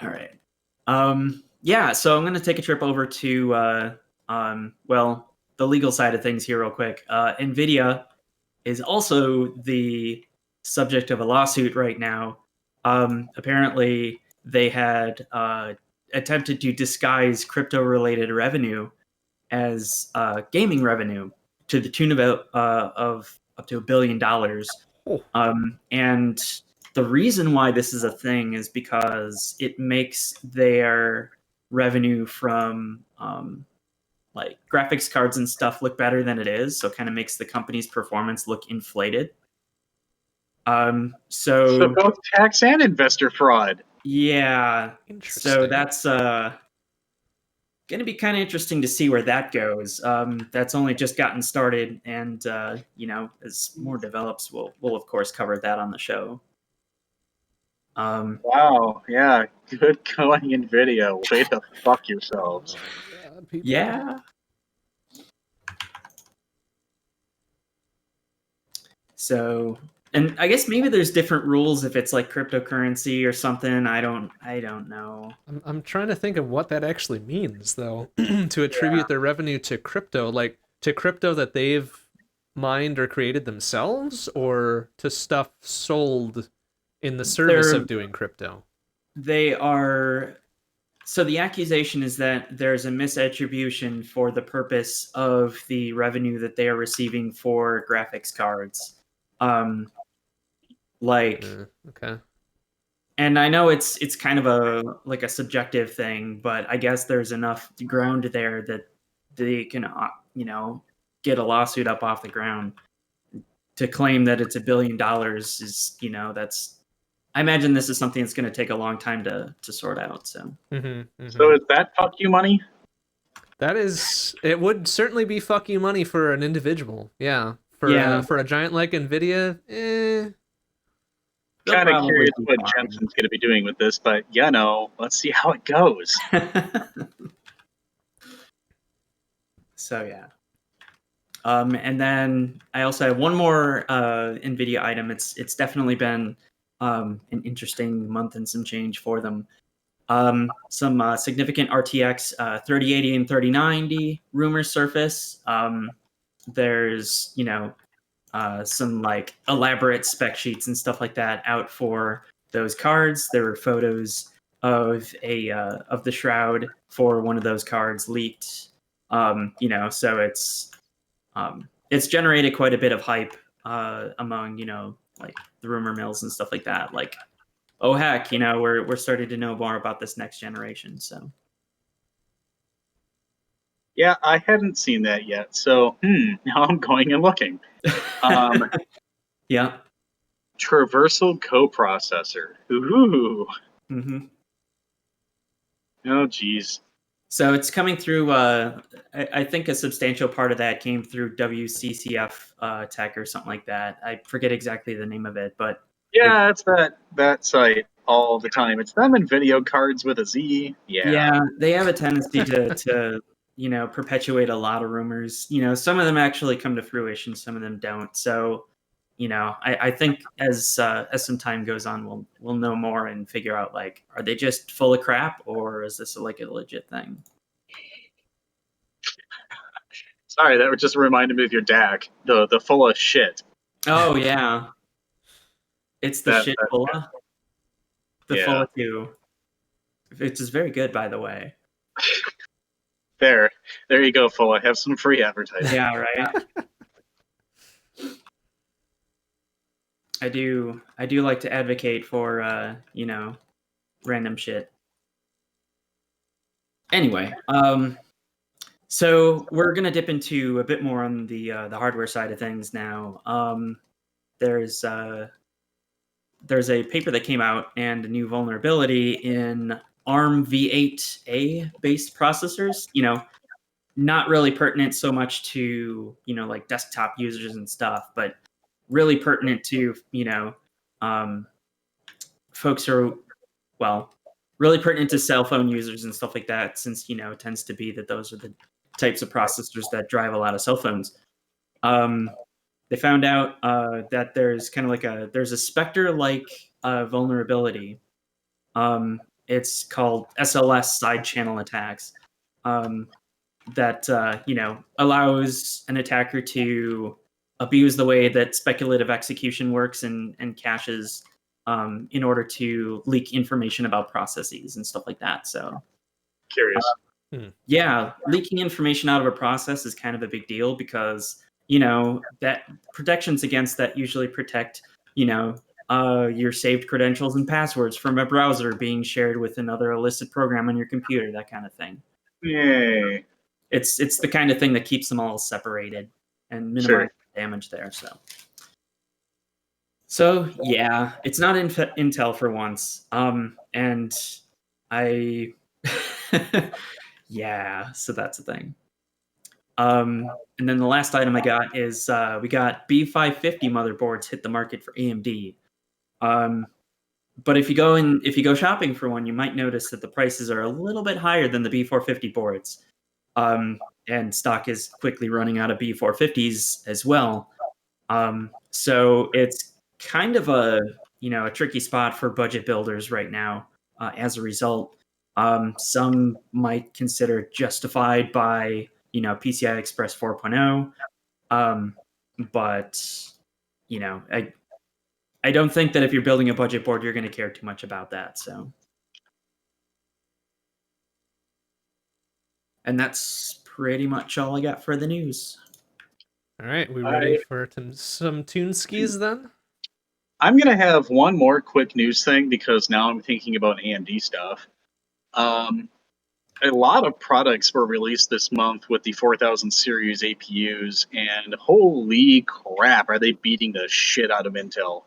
All right. Yeah, so I'm going to take a trip over to well, the legal side of things here real quick. NVIDIA is also the subject of a lawsuit right now. Apparently, they had attempted to disguise crypto-related revenue as gaming revenue to the tune of up to $1 billion. And the reason why this is a thing is because it makes their revenue from like graphics cards and stuff look better than it is. So it kind of makes the company's performance look inflated. So both tax and investor fraud. Yeah. Interesting. So that's going to be kind of interesting to see where that goes. That's only just gotten started, and as more develops, we'll of course cover that on the show. Wow, yeah, good going in video. Way to fuck yourselves. Oh, God, people. Yeah. So, and I guess maybe there's different rules if it's like cryptocurrency or something. I don't know. I'm trying to think of what that actually means, though, to attribute their revenue to crypto, like to crypto that they've mined or created themselves, or to stuff sold in the service of doing crypto. They are. So the accusation is that there's a misattribution for the purpose of the revenue that they are receiving for graphics cards. Okay. And I know it's kind of a subjective thing, but I guess there's enough ground there that they can get a lawsuit up off the ground. To claim that it's $1 billion is that's. I imagine this is something that's going to take a long time to sort out. So. So is that fuck you money? That is, it would certainly be fuck you money for an individual. Yeah. For a giant like Nvidia, Kind of curious what Jensen's going to be doing with this, but let's see how it goes. So yeah. And then I also have one more Nvidia item. It's definitely been an interesting month and some change for them. Some significant RTX 3080 and 3090 rumors surface. There's some like elaborate spec sheets and stuff like that out for those cards. There were photos of the shroud for one of those cards leaked. So it's generated quite a bit of hype among like the rumor mills and stuff like that. Like, oh heck, we're starting to know more about this next generation. So yeah, I hadn't seen that yet. So now I'm going and looking. yeah. Traversal coprocessor. Ooh. Mm-hmm. Oh geez. So it's coming through. I think a substantial part of that came through WCCF Tech or something like that. I forget exactly the name of it, but yeah, it's that site all the time. It's them and video cards with a Z. Yeah, they have a tendency to perpetuate a lot of rumors. Some of them actually come to fruition, some of them don't. So, I think as some time goes on, we'll know more and figure out, like, are they just full of crap, or is this like a legit thing? Sorry, that just reminded me of your DAC, the full of shit. Oh yeah, it's the shit full of. The full of two. Which is very good, by the way. There you go, Fulla. Have some free advertising. Yeah, right. I do like to advocate for random shit. Anyway, so we're gonna dip into a bit more on the hardware side of things now. There's a paper that came out and a new vulnerability in ARM v8A based processors. Not really pertinent so much to like desktop users and stuff, but really pertinent to folks who are really pertinent to cell phone users and stuff like that, since it tends to be that those are the types of processors that drive a lot of cell phones. They found out that there's kind of like there's a Spectre-like vulnerability. It's called SLS side channel attacks. That allows an attacker to abuse the way that speculative execution works and caches in order to leak information about processes and stuff like that. So curious. Yeah, leaking information out of a process is kind of a big deal because that protections against that usually protect your saved credentials and passwords from a browser being shared with another illicit program on your computer, that kind of thing. Yay. It's the kind of thing that keeps them all separated and minimize damage there. So yeah, it's not Intel for once. And I, yeah, so that's the thing. And then the last item I got is we got B550 motherboards hit the market for AMD. But if you go shopping for one, you might notice that the prices are a little bit higher than the B450 boards. And stock is quickly running out of B450s as well. So it's kind of a tricky spot for budget builders right now. As a result, some might consider it justified by PCI Express 4.0, but I don't think that if you're building a budget board, you're going to care too much about that. So, and that's pretty much all I got for the news. All right, we ready for some tune skis then? I'm going to have one more quick news thing because now I'm thinking about AMD stuff. A lot of products were released this month with the 4000 series APUs, and holy crap, are they beating the shit out of Intel.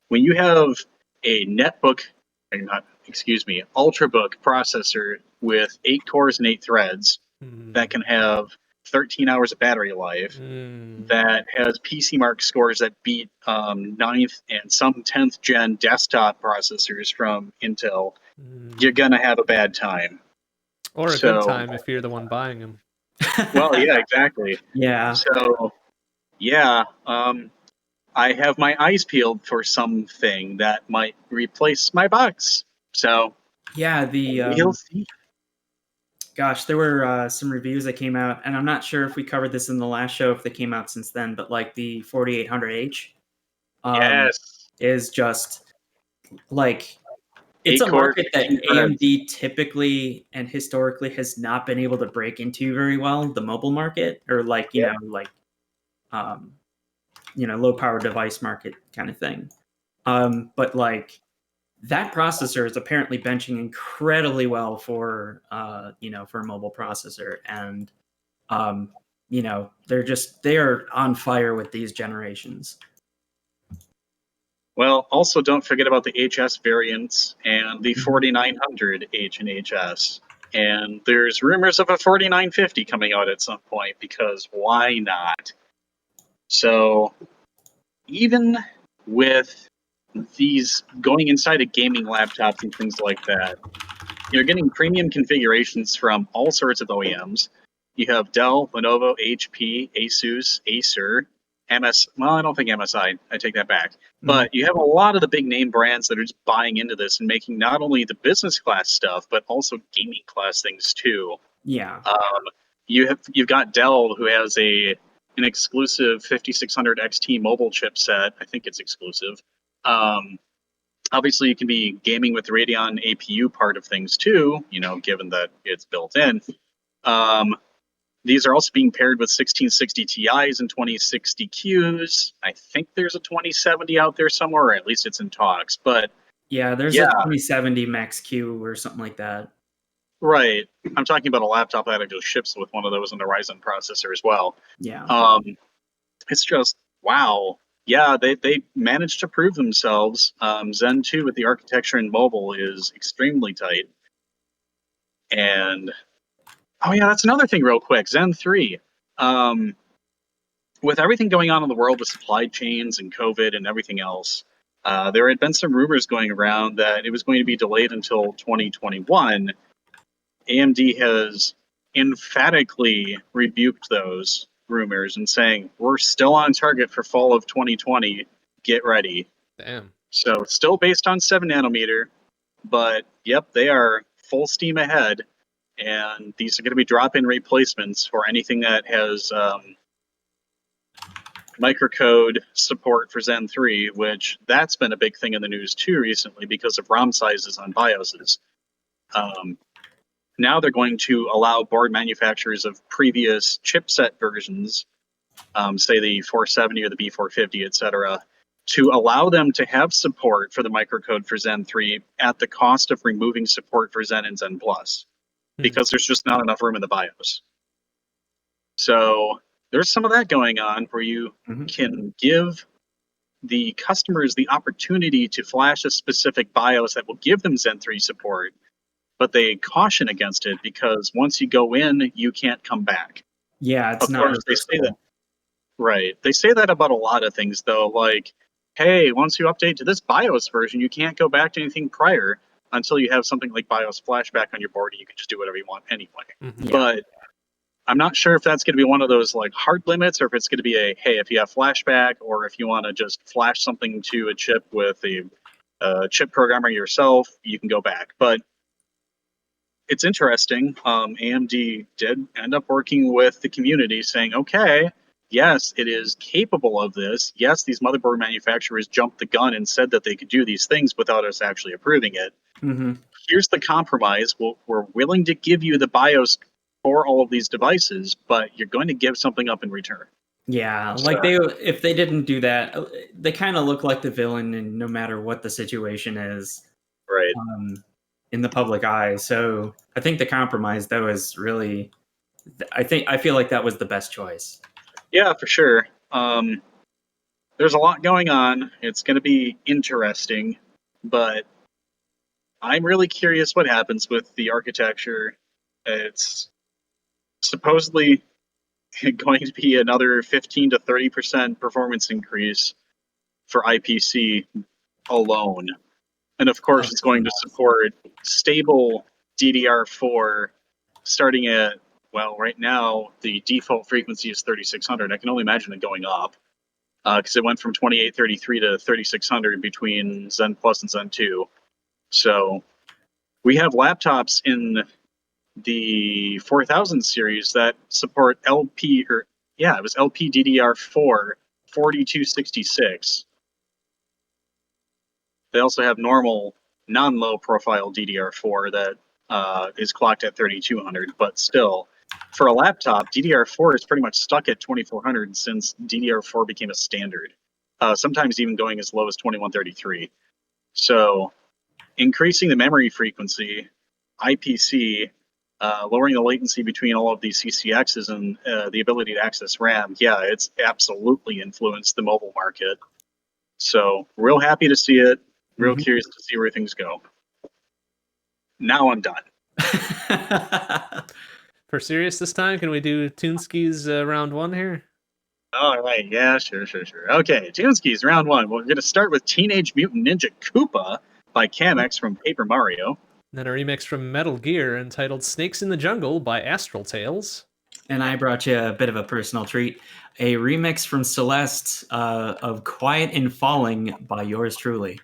When you have a Ultrabook processor with 8 cores and 8 threads that can have 13 hours of battery life, that has PC Mark scores that beat 9th and some 10th gen desktop processors from Intel, you're going to have a bad time. Or a good time if you're the one buying them. Well, yeah, exactly. Yeah. So, yeah, I have my eyes peeled for something that might replace my box. So, yeah, we'll see. Gosh, there were some reviews that came out, and I'm not sure if we covered this in the last show, if they came out since then, but like the 4800H Yes. is just like, it's a market that AMD typically and historically has not been able to break into very well, the mobile market, or like, low power device market kind of thing. But like, that processor is apparently benching incredibly well for for a mobile processor, and they are on fire with these generations. Well, also don't forget about the HS variants and the 4900 H and HS. And there's rumors of a 4950 coming out at some point, because why not? So, even with these going inside of gaming laptops and things like that, you're getting premium configurations from all sorts of OEMs. You have Dell, Lenovo, HP, Asus, Acer, well, I don't think MSI. I take that back. But you have a lot of the big name brands that are just buying into this and making not only the business class stuff, but also gaming class things too. Yeah. You've got Dell, who has an exclusive 5600 XT mobile chipset. I think it's exclusive. Obviously, you can be gaming with the Radeon APU part of things too, given that it's built in. These are also being paired with 1660 Ti's and 2060 Qs. I think there's a 2070 out there somewhere, or at least it's in talks. But yeah, there's a 2070 Max Q or something like that. Right. I'm talking about a laptop that actually ships with one of those in the Ryzen processor as well. Yeah. It's just, wow. Yeah, they managed to prove themselves. Zen 2 with the architecture in mobile is extremely tight. And, oh yeah, that's another thing real quick. Zen 3. With everything going on in the world with supply chains and COVID and everything else, there had been some rumors going around that it was going to be delayed until 2021. AMD has emphatically rebuked those rumors and saying, we're still on target for fall of 2020. Get ready. Damn. So it's still based on 7 nanometer, but yep, they are full steam ahead. And these are going to be drop-in replacements for anything that has microcode support for Zen 3, which that's been a big thing in the news too recently because of ROM sizes on BIOSes. Now they're going to allow board manufacturers of previous chipset versions, say the 470 or the B450, etc., to allow them to have support for the microcode for Zen 3 at the cost of removing support for Zen and Zen Plus, because there's just not enough room in the BIOS. So there's some of that going on where you can give the customers the opportunity to flash a specific BIOS that will give them Zen 3 support, but they caution against it because once you go in, you can't come back. Yeah, it's Of not course, they say that. reversible. Right. They say that about a lot of things, though. Like, hey, once you update to this BIOS version, you can't go back to anything prior until you have something like BIOS flashback on your board, and you can just do whatever you want anyway. Mhm. But I'm not sure if that's going to be one of those like hard limits, or if it's going to be a hey, if you have flashback, or if you want to just flash something to a chip with a chip programmer yourself, you can go back. But it's interesting. AMD did end up working with the community, saying, okay, yes, it is capable of this. Yes, these motherboard manufacturers jumped the gun and said that they could do these things without us actually approving it. Mm-hmm. Here's the compromise. We're willing to give you the BIOS for all of these devices, but you're going to give something up in return. Yeah, like if they didn't do that, they kind of look like the villain, and no matter what the situation is, Right. in the public eye. So I think the compromise, though, is really, I feel like that was the best choice. Yeah, for sure. There's a lot going on. It's going to be interesting, but I'm really curious what happens with the architecture. It's supposedly going to be another 15 to 30% performance increase for IPC alone. And of course, it's going to support stable DDR4 starting at, well, right now, the default frequency is 3600. I can only imagine it going up because it went from 2833 to 3600 between Zen Plus and Zen 2. So we have laptops in the 4000 series that support LP LPDDR4 4266. They also have normal non-low profile DDR4 that is clocked at 3200, but still, for a laptop, DDR4 is pretty much stuck at 2400 since DDR4 became a standard. Sometimes even going as low as 2133. So increasing the memory frequency, IPC, lowering the latency between all of these CCXs and the ability to access RAM, yeah, it's absolutely influenced the mobile market. So real happy to see it. Real curious to see where things go. Now I'm done. For serious this time, can we do Toonski's round one here? All right, yeah, sure. Okay, Toonski's round one. We're going to start with Teenage Mutant Ninja Koopa by Kamex from Paper Mario. Then a remix from Metal Gear entitled Snakes in the Jungle by Astral Tales. And I brought you a bit of a personal treat, a remix from Celeste of Quiet and Falling by yours truly.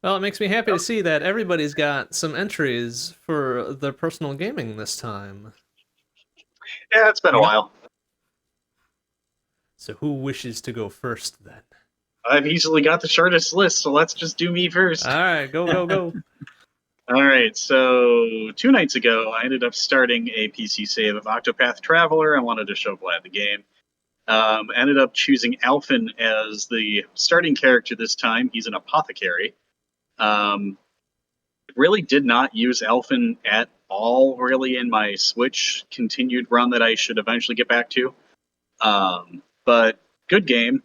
Well, it makes me happy to see that everybody's got some entries for their personal gaming this time. Yeah, it's been a Yep. while. So who wishes to go first then? I've easily got the shortest list, so let's just do me first. All right, go. All right, so 2 nights ago, I ended up starting a PC save of Octopath Traveler. I wanted to show Vlad the game. Ended up choosing Alphen as the starting character this time. He's an apothecary. Um, really did not use Alphen at all, really, in my Switch continued run that I should eventually get back to. But good game,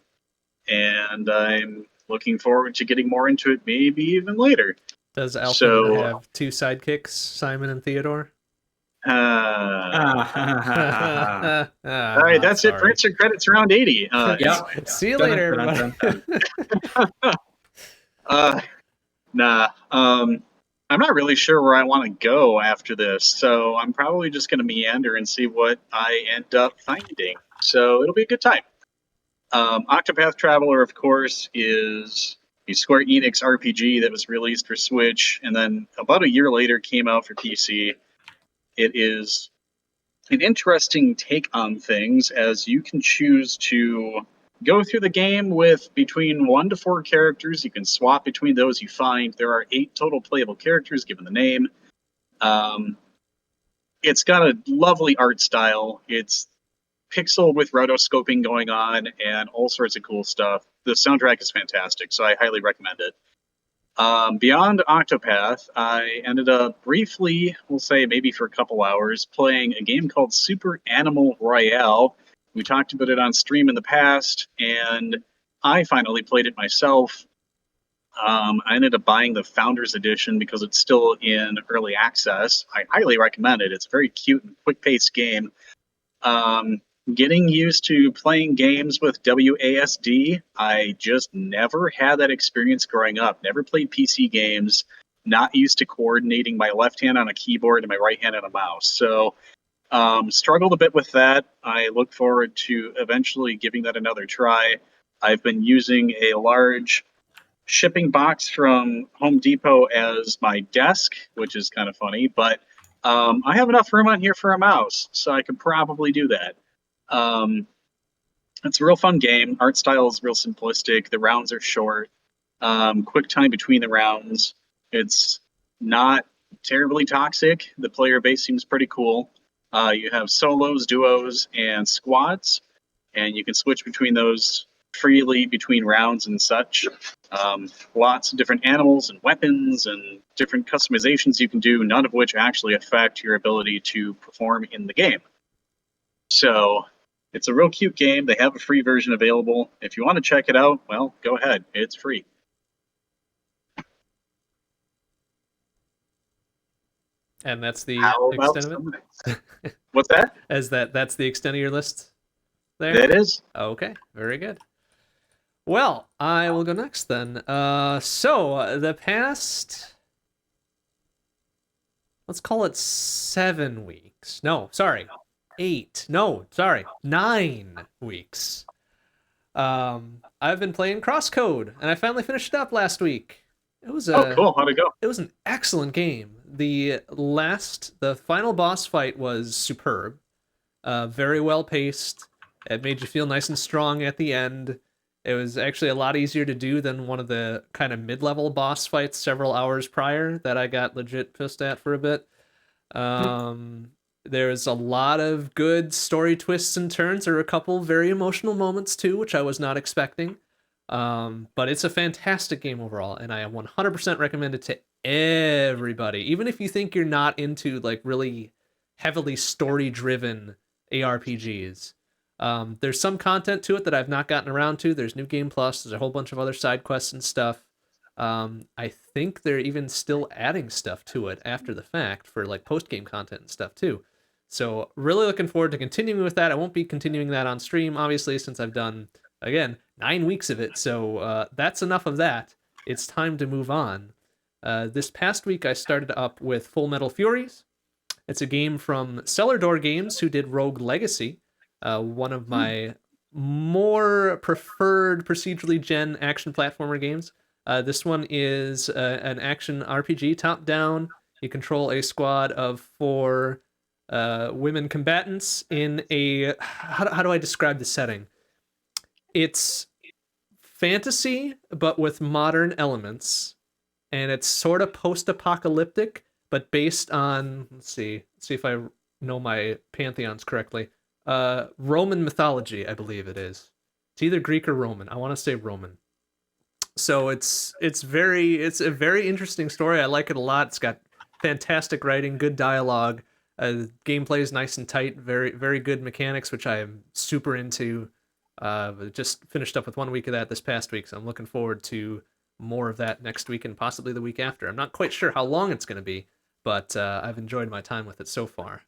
and I'm looking forward to getting more into it, maybe even later. Does Alphen So, have two sidekicks, Simon and Theodore? all All right, that's it for instant credits round 80. Yep. See you later, everybody. Nah. I'm not really sure where I want to go after this, so I'm probably just going to meander and see what I end up finding. So it'll be a good time. Octopath Traveler, of course, is a Square Enix RPG that was released for Switch, and then about a year later came out for PC. It is an interesting take on things, as you can choose to go through the game with between 1 to 4 characters. You can swap between those you find. There are 8 total playable characters given the name. It's got a lovely art style. It's pixel with rotoscoping going on and all sorts of cool stuff. The soundtrack is fantastic, so I highly recommend it. Beyond Octopath, I ended up briefly, we'll say maybe for a couple hours, playing a game called Super Animal Royale. We talked about it on stream in the past, and I finally played it myself. I ended up buying the Founders Edition because it's still in early access. I highly recommend it. It's a very cute and quick-paced game. Getting used to playing games with WASD, I just never had that experience growing up. Never played PC games, not used to coordinating my left hand on a keyboard and my right hand on a mouse. So, struggled a bit with that. I look forward to eventually giving that another try. I've been using a large shipping box from Home Depot as my desk, which is kind of funny, but I have enough room on here for a mouse, so I could probably do that. It's a real fun game. Art style is real simplistic. The rounds are short. Quick time between the rounds. It's not terribly toxic. The player base seems pretty cool. You have solos, duos, and squads, and you can switch between those freely between rounds and such. Lots of different animals and weapons and different customizations you can do, none of which actually affect your ability to perform in the game. So it's a real cute game. They have a free version available. If you want to check it out, well, go ahead. It's free. And that's the How about extent of it? What's that? That's the extent of your list there? That is. Okay, very good. Well, I will go next then. So the past, let's call it 7 weeks. No, sorry, 8. No, sorry, 9 weeks. I've been playing Crosscode, and I finally finished it up last week. It was cool. How'd it go? It was an excellent game. The final boss fight was superb. Very well paced. It made you feel nice and strong at the end. It was actually a lot easier to do than one of the kind of mid-level boss fights several hours prior that I got legit pissed at for a bit. There's a lot of good story twists and turns. There are a couple very emotional moments too, which I was not expecting. But it's a fantastic game overall, and I 100% recommend it to everybody. Even if you think you're not into like really heavily story-driven ARPGs. There's some content to it that I've not gotten around to. There's New Game Plus. There's a whole bunch of other side quests and stuff. I think they're even still adding stuff to it after the fact for like post-game content and stuff too. So really looking forward to continuing with that. I won't be continuing that on stream, obviously, since I've done, again, 9 weeks of it. So that's enough of that. It's time to move on. This past week, I started up with Full Metal Furies. It's a game from Cellar Door Games, who did Rogue Legacy, one of my more preferred procedurally gen action platformer games. This one is an action RPG top-down. You control a squad of 4 women combatants in a... How do I describe the setting? It's fantasy, but with modern elements. And it's sort of post-apocalyptic, but based on... Let's see if I know my pantheons correctly. Roman mythology, I believe it is. It's either Greek or Roman. I want to say Roman. So it's a very interesting story. I like it a lot. It's got fantastic writing, good dialogue. Gameplay is nice and tight. Very good mechanics, which I am super into. Just finished up with 1 week of that this past week, so I'm looking forward to more of that next week and possibly the week after. I'm not quite sure how long it's going to be, but I've enjoyed my time with it so far.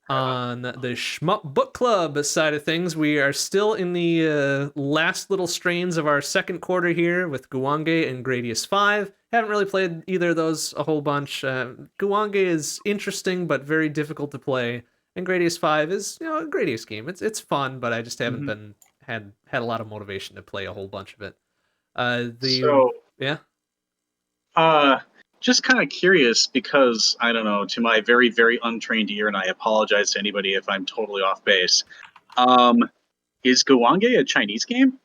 On the Shmup Book Club side of things, we are still in the last little strains of our second quarter here with Guange and Gradius 5. Haven't really played either of those a whole bunch. Guange is interesting but very difficult to play, and Gradius 5 is, a Gradius game. It's fun, but I just haven't had a lot of motivation to play a whole bunch of it. Just kind of curious because, I don't know, to my very, very untrained ear, and I apologize to anybody if I'm totally off base, is Guange a Chinese game?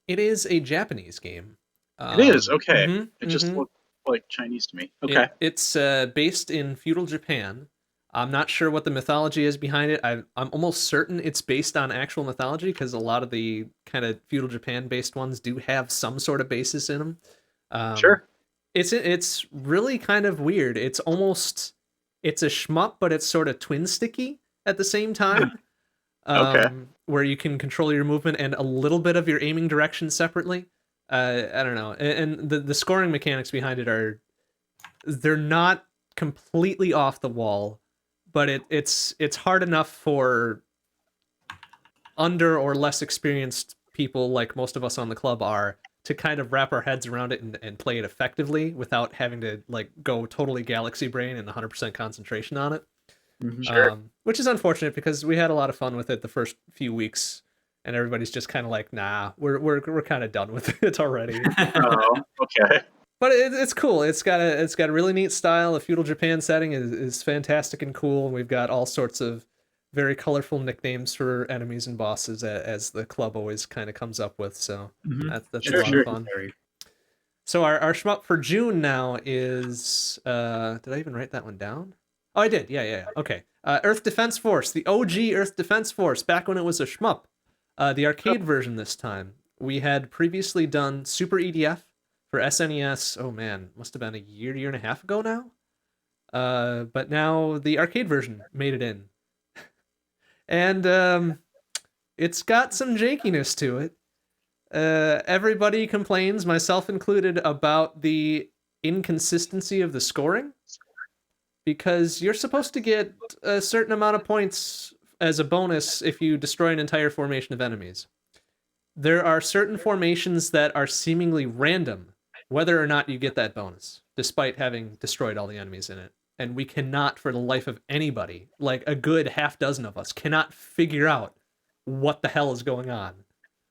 It is a Japanese game. It is? Okay. It just looked like Chinese to me. Okay. It's based in feudal Japan. I'm not sure what the mythology is behind it. I'm almost certain it's based on actual mythology because a lot of the kind of feudal Japan-based ones do have some sort of basis in them. Sure. It's really kind of weird. It's a shmup, but it's sort of twin sticky at the same time. Okay. Where you can control your movement and a little bit of your aiming direction separately. I don't know. And the scoring mechanics behind it they're not completely off the wall, but it's hard enough for under or less experienced people like most of us on the club are to kind of wrap our heads around it and play it effectively without having to go totally galaxy brain and 100% concentration on it. Sure. Which is unfortunate because we had a lot of fun with it the first few weeks, and everybody's just kind of like, nah, we're kind of done with it already. Oh, okay. But it's cool. It's got a really neat style. The feudal Japan setting is fantastic and cool. And we've got all sorts of very colorful nicknames for enemies and bosses as the club always kind of comes up with. So that's a lot of fun. So our shmup for June now is did I even write that one down? Oh, I did. Yeah. Okay. Earth Defense Force, the OG Earth Defense Force, back when it was a shmup. The arcade version this time. We had previously done Super EDF for SNES. Oh man, must have been a year and a half ago now. But now the arcade version made it in. And it's got some jankiness to it. Everybody complains, myself included, about the inconsistency of the scoring. Because you're supposed to get a certain amount of points as a bonus if you destroy an entire formation of enemies. There are certain formations that are seemingly random, whether or not you get that bonus, despite having destroyed all the enemies in it. And we cannot, for the life of anybody, like a good half dozen of us, cannot figure out what the hell is going on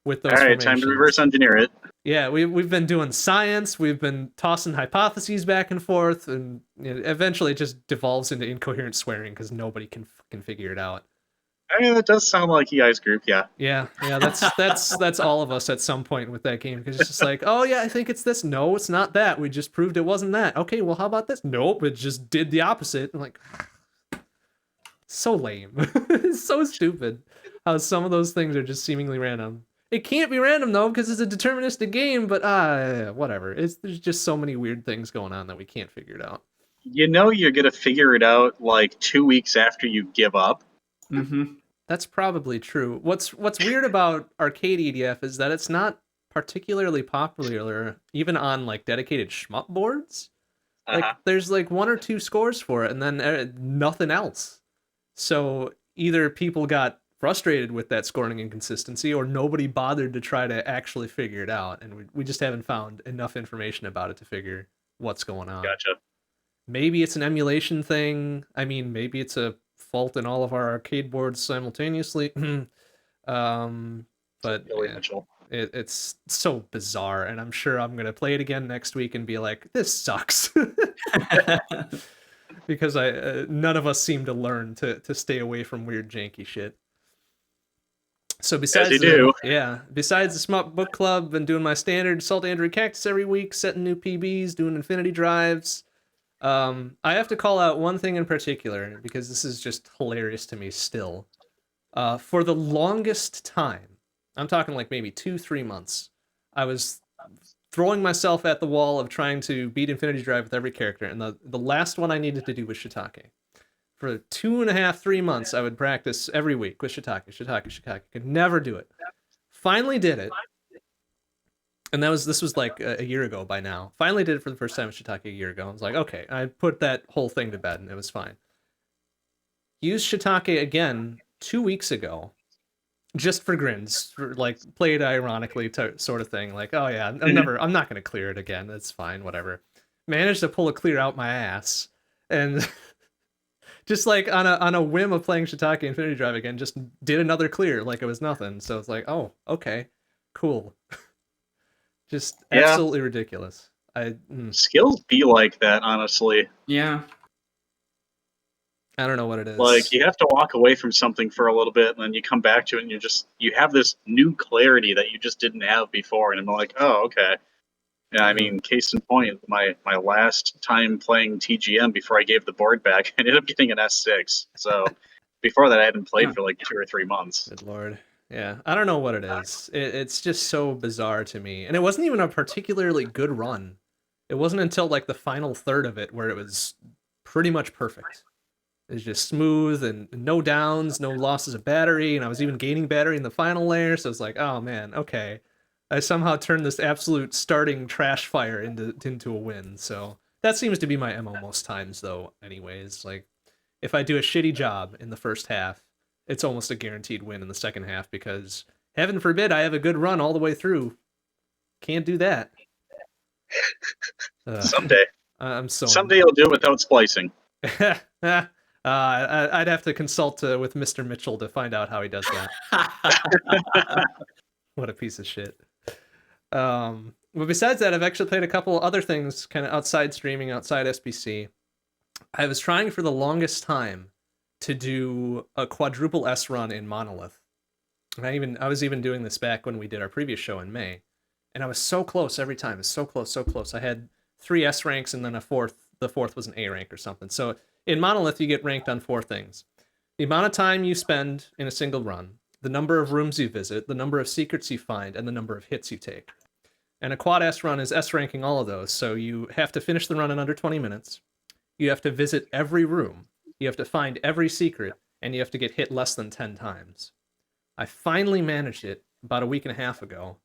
with those formations. Time to reverse engineer it. Yeah, we've been doing science, we've been tossing hypotheses back and forth, and eventually it just devolves into incoherent swearing because nobody can fucking figure it out. I mean, that does sound like EI's group, yeah. Yeah, that's all of us at some point with that game, because it's just like, oh yeah, I think it's this. No, it's not that. We just proved it wasn't that. Okay, well, how about this? Nope, it just did the opposite. I'm like, so lame. It's so stupid how some of those things are just seemingly random. It can't be random though, because it's a deterministic game, but whatever. There's just so many weird things going on that we can't figure it out. You know you're going to figure it out like 2 weeks after you give up. That's probably true. What's weird about arcade EDF is that it's not particularly popular even on like dedicated shmup boards. Like there's like 1 or 2 scores for it and then nothing else. So either people got frustrated with that scoring inconsistency or nobody bothered to try to actually figure it out, and we just haven't found enough information about it to figure what's going on. Gotcha. Maybe it's an emulation thing. I mean, maybe it's a fault in all of our arcade boards simultaneously. But Billy Mitchell. It's so bizarre, and I'm sure I'm gonna play it again next week and be like, this sucks. Because none of us seem to learn to stay away from weird janky shit. So besides besides the Smut Book Club, been doing my standard Salt Andrew Cactus every week, setting new PBs, doing infinity drives. I have to call out one thing in particular because this is just hilarious to me still. For the longest time, I'm talking like maybe 2-3 months, I was throwing myself at the wall of trying to beat Infinity Drive with every character, and the last one I needed to do was Shiitake. For 2.5-3 months, I would practice every week with Shiitake. Could never do it. Finally did it. And this was like a year ago by now. Finally did it for the first time with Shiitake a year ago. I was like, okay, I put that whole thing to bed and it was fine. Used Shiitake again 2 weeks ago, just for grins, like played ironically sort of thing. Like, oh yeah, I'm not gonna clear it again. That's fine, whatever. Managed to pull a clear out my ass, and just like on a whim of playing Shiitake Infinity Drive again, just did another clear like it was nothing. So it's like, oh, okay, cool. Just absolutely ridiculous. Skills be like that, honestly. Yeah. I don't know what it is. Like, you have to walk away from something for a little bit, and then you come back to it, and you have this new clarity that you just didn't have before, and I'm like, oh, okay. Yeah, I mean, case in point, my last time playing TGM before I gave the board back, I ended up getting an S6. So before that, I hadn't played for like 2 or 3 months. Good lord. Yeah, I don't know what it is. It's just so bizarre to me. And it wasn't even a particularly good run. It wasn't until like the final third of it where it was pretty much perfect. It was just smooth and no downs, no losses of battery, and I was even gaining battery in the final layer, so it's like, oh man, okay. I somehow turned this absolute starting trash fire into a win, so that seems to be my MO most times though, anyways. Like, if I do a shitty job in the first half, it's almost a guaranteed win in the second half because, heaven forbid, I have a good run all the way through. Can't do that. Someday. Someday you'll do it without splicing. I'd have to consult with Mr. Mitchell to find out how he does that. What a piece of shit. But besides that, I've actually played a couple other things kind of outside streaming, outside SBC. I was trying for the longest time to do a quadruple S run in Monolith. And I was even doing this back when we did our previous show in May. And I was so close every time. It was so close, so close. I had 3 S ranks and then the fourth was an A rank or something. So in Monolith, you get ranked on 4 things. The amount of time you spend in a single run, the number of rooms you visit, the number of secrets you find, and the number of hits you take. And a quad S run is S ranking all of those, so you have to finish the run in under 20 minutes. You have to visit every room, you have to find every secret, and you have to get hit less than 10 times. I finally managed it about a week and a half ago,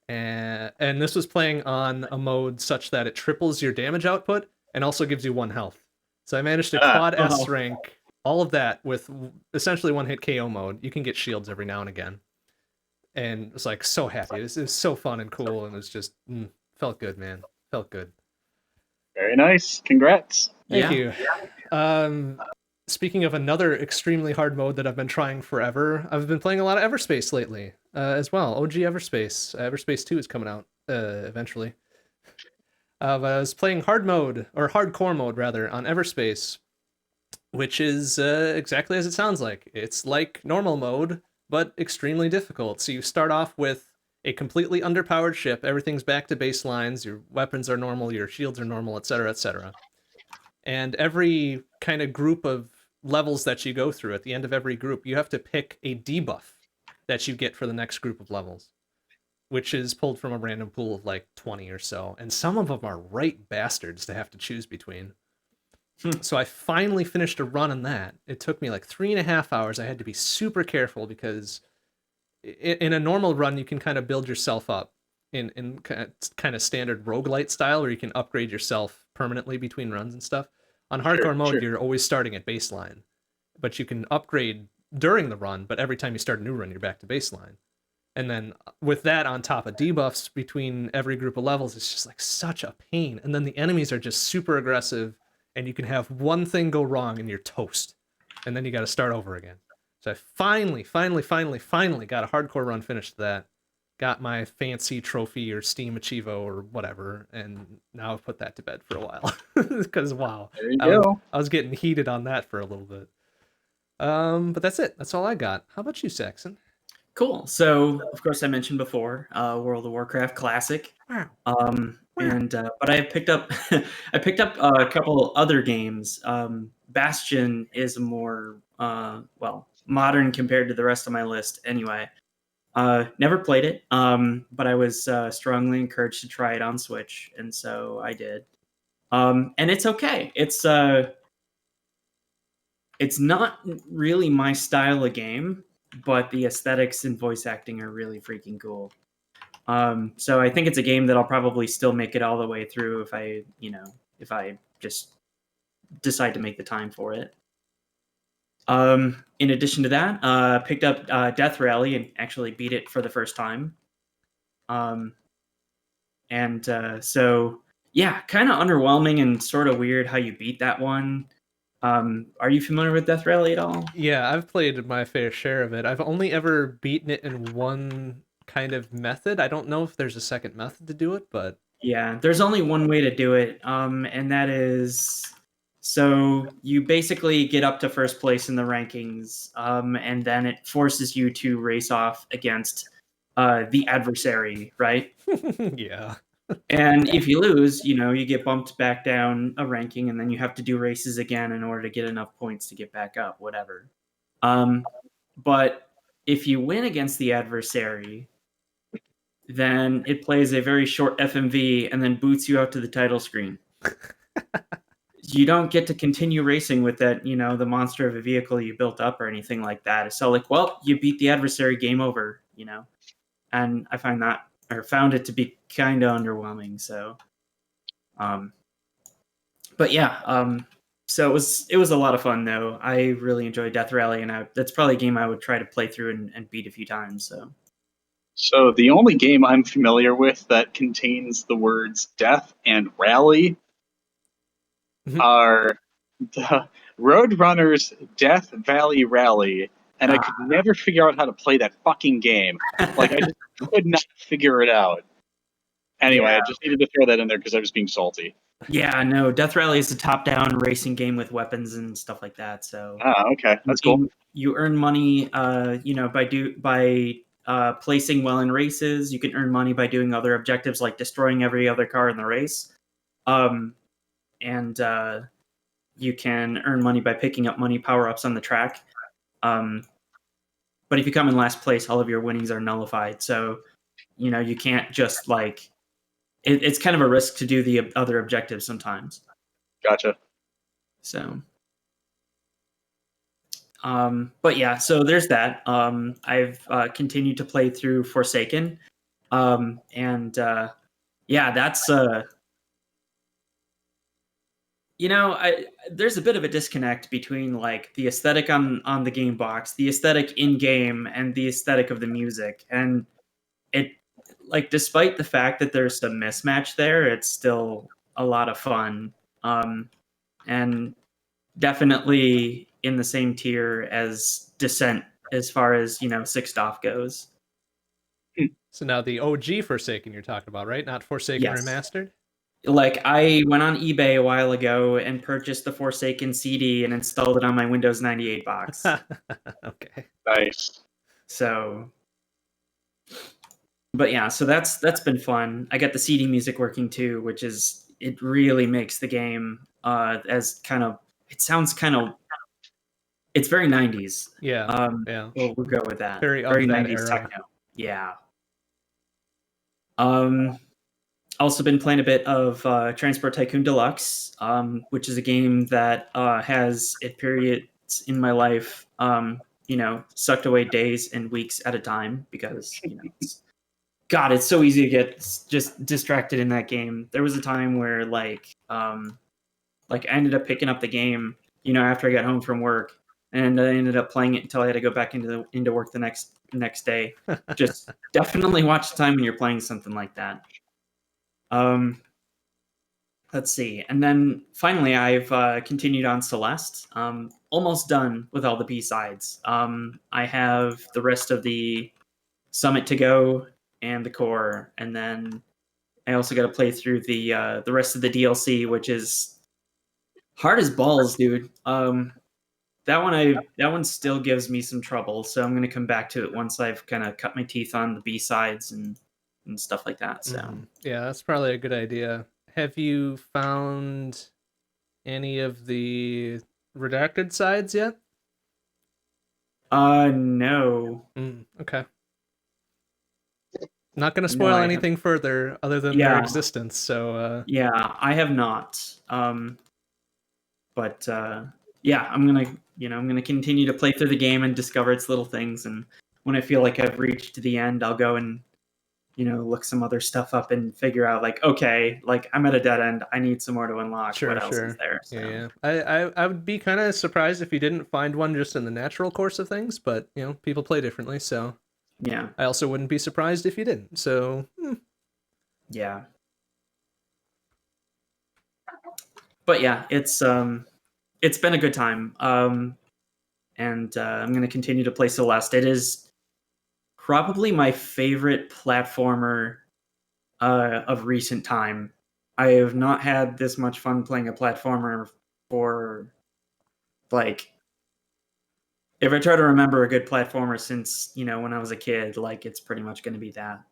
and this was playing on a mode such that it triples your damage output and also gives you 1 health. So I managed to quad S rank all of that with essentially 1-hit KO mode. You can get shields every now and again. And it was like so happy. It was so fun and cool, and it was just felt good, man. Felt good. Very nice. Congrats. Thank you. Speaking of another extremely hard mode that I've been trying forever, I've been playing a lot of Everspace lately as well. OG Everspace. Everspace 2 is coming out eventually. But I was playing hardcore mode rather, on Everspace, which is exactly as it sounds like. It's like normal mode, but extremely difficult. So you start off with a completely underpowered ship. Everything's back to baselines. Your weapons are normal, your shields are normal, etc., etc. And every kind of group of levels that you go through, at the end of every group, you have to pick a debuff that you get for the next group of levels, which is pulled from a random pool of like 20 or so. And some of them are right bastards to have to choose between. So I finally finished a run on that. It took me like 3.5 hours. I had to be super careful because in a normal run, you can kind of build yourself up in kind of standard roguelite style where you can upgrade yourself permanently between runs and stuff. On hardcore mode, you're always starting at baseline, but you can upgrade during the run, but every time you start a new run, you're back to baseline. And then with that on top of debuffs between every group of levels, it's just like such a pain. And then the enemies are just super aggressive, and you can have one thing go wrong and you're toast. And then you got to start over again. So I finally got a hardcore run finished to that. got my fancy trophy or Steam Achievo or whatever, and now I've put that to bed for a while. Because wow, There you go. I was getting heated on that for a little bit. But that's it. That's all I got. How about you, Saxon? Cool. So, of course, I mentioned before, World of Warcraft Classic. Wow. But I picked up I picked up a couple other games. Bastion is more modern compared to the rest of my list. Anyway, never played it, but I was strongly encouraged to try it on Switch, and so I did. And it's okay. It's not really my style of game, but the aesthetics and voice acting are really freaking cool. So I think it's a game that I'll probably still make it all the way through if I just decide to make the time for it. In addition to that, picked up Death Rally and actually beat it for the first time. So yeah, kind of underwhelming and sort of weird how you beat that one. Are you familiar with Death Rally at all? Yeah, I've played my fair share of it. I've only ever beaten it in one kind of method. I don't know if there's a second method to do it, but Yeah, there's only one way to do it, and that is so you basically get up to first place in the rankings, and then it forces you to race off against the adversary, right? yeah. And if you lose, you get bumped back down a ranking, and then you have to do races again in order to get enough points to get back up, whatever. But if you win against the adversary, then it plays a very short FMV and then boots you out to the title screen. You don't get to continue racing with that, the monster of a vehicle you built up or anything like that. So like, well, you beat the adversary, game over, and I found it to be kind of underwhelming. So, but yeah, so it was a lot of fun though. I really enjoyed Death Rally, and that's probably a game I would try to play through and beat a few times. So the only game I'm familiar with that contains the words death and rally are the Roadrunner's Death Valley Rally, and I could never figure out how to play that fucking game. Like, I just could not figure it out. Anyway, Yeah. I just needed to throw that in there because I was being salty. Yeah, no, Death Rally is a top-down racing game with weapons and stuff like that. So, Okay, that's cool. You earn money, by placing well in races. You can earn money by doing other objectives like destroying every other car in the race. And you can earn money by picking up money power-ups on the track. But if you come in last place, all of your winnings are nullified. So, you can't just like... It's kind of a risk to do the other objectives sometimes. Gotcha. So... but yeah, so there's that. I've continued to play through Forsaken. Yeah, that's there's a bit of a disconnect between like the aesthetic on the game box, the aesthetic in game, and the aesthetic of the music. And it, like, despite the fact that there's some mismatch there, it's still a lot of fun. And definitely in the same tier as Descent as far as, Sixth Off goes. So now the OG Forsaken you're talking about, right? Not Forsaken Yes. Remastered? Like, I went on eBay a while ago and purchased the Forsaken CD and installed it on my Windows 98 box. Okay. Nice. So, but yeah, so that's been fun. I got the CD music working too, which it really makes the game as kind of, it sounds kind of, it's very 90s. Yeah. Yeah. We'll go with that. Very of that 90s era. techno. Yeah. Also been playing a bit of Transport Tycoon Deluxe, which is a game that has at periods in my life, sucked away days and weeks at a time because, it's so easy to get just distracted in that game. There was a time where I ended up picking up the game, after I got home from work, and I ended up playing it until I had to go back into work the next day. Just definitely watch the time when you're playing something like that. Let's see. And then finally, I've continued on Celeste. Almost done with all the B-sides. I have the rest of the Summit to go, and the core, and then I also got to play through the rest of the DLC, which is hard as balls, dude. That one still gives me some trouble, so I'm gonna come back to it once I've kind of cut my teeth on the B-sides and stuff like that. So Yeah, that's probably a good idea. Have you found any of the redacted sides yet? no. Okay. Not gonna No, spoil I anything further other than their existence, so yeah, I have not. But yeah, I'm gonna continue to play through the game and discover its little things, and when I feel like I've reached the end, I'll go and look some other stuff up and figure out, like, okay, like I'm at a dead end, I need some more to unlock. sure, What else sure. is there? So. Yeah. I would be kind of surprised if you didn't find one just in the natural course of things, but people play differently, so Yeah. I also wouldn't be surprised if you didn't. So Yeah. But yeah, it's been a good time. And I'm gonna continue to play Celeste. It is probably my favorite platformer of recent time. I have not had this much fun playing a platformer for, like, if I try to remember a good platformer since when I was a kid, like, it's pretty much going to be that.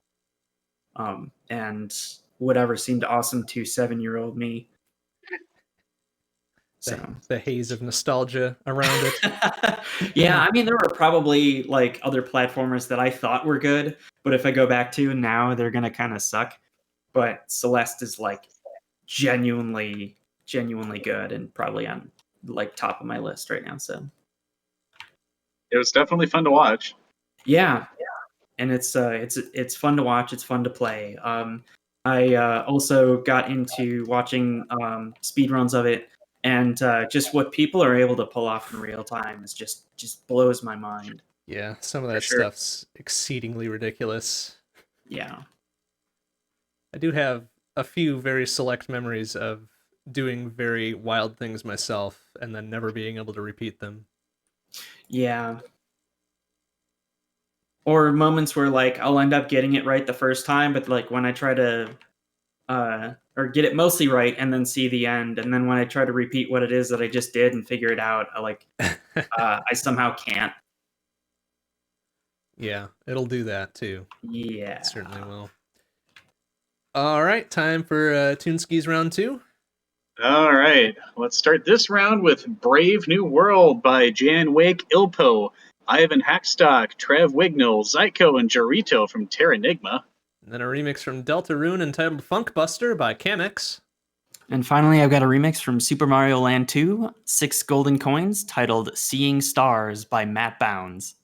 And whatever seemed awesome to 7-year-old me. So the haze of nostalgia around it. Yeah, I mean, there were probably like other platformers that I thought were good, but if I go back to now, they're gonna kind of suck. But Celeste is like genuinely good and probably on like top of my list right now. So It was definitely fun to watch. yeah, and it's fun to watch. It's fun to play. I also got into watching speedruns of it, and just what people are able to pull off in real time is just blows my mind. Yeah, some of that sure. stuff's exceedingly ridiculous. Yeah. I do have a few very select memories of doing very wild things myself and then never being able to repeat them. Yeah. Or moments where like I'll end up getting it right the first time, but like when I try to or get it mostly right and then see the end, and then when I try to repeat what it is that I just did and figure it out, I somehow can't. Yeah, it'll do that too. Yeah. It certainly will. All right, time for Toonskis round 2. All right, let's start this round with Brave New World by Jan Wake Ilpo, Ivan Hackstock, Trev Wignall, Zyko, and Jorito from Terranigma. And then a remix from Deltarune entitled Funkbuster by Kamix. And finally, I've got a remix from Super Mario Land 2, 6 Golden Coins, titled Seeing Stars by Matt Bounds.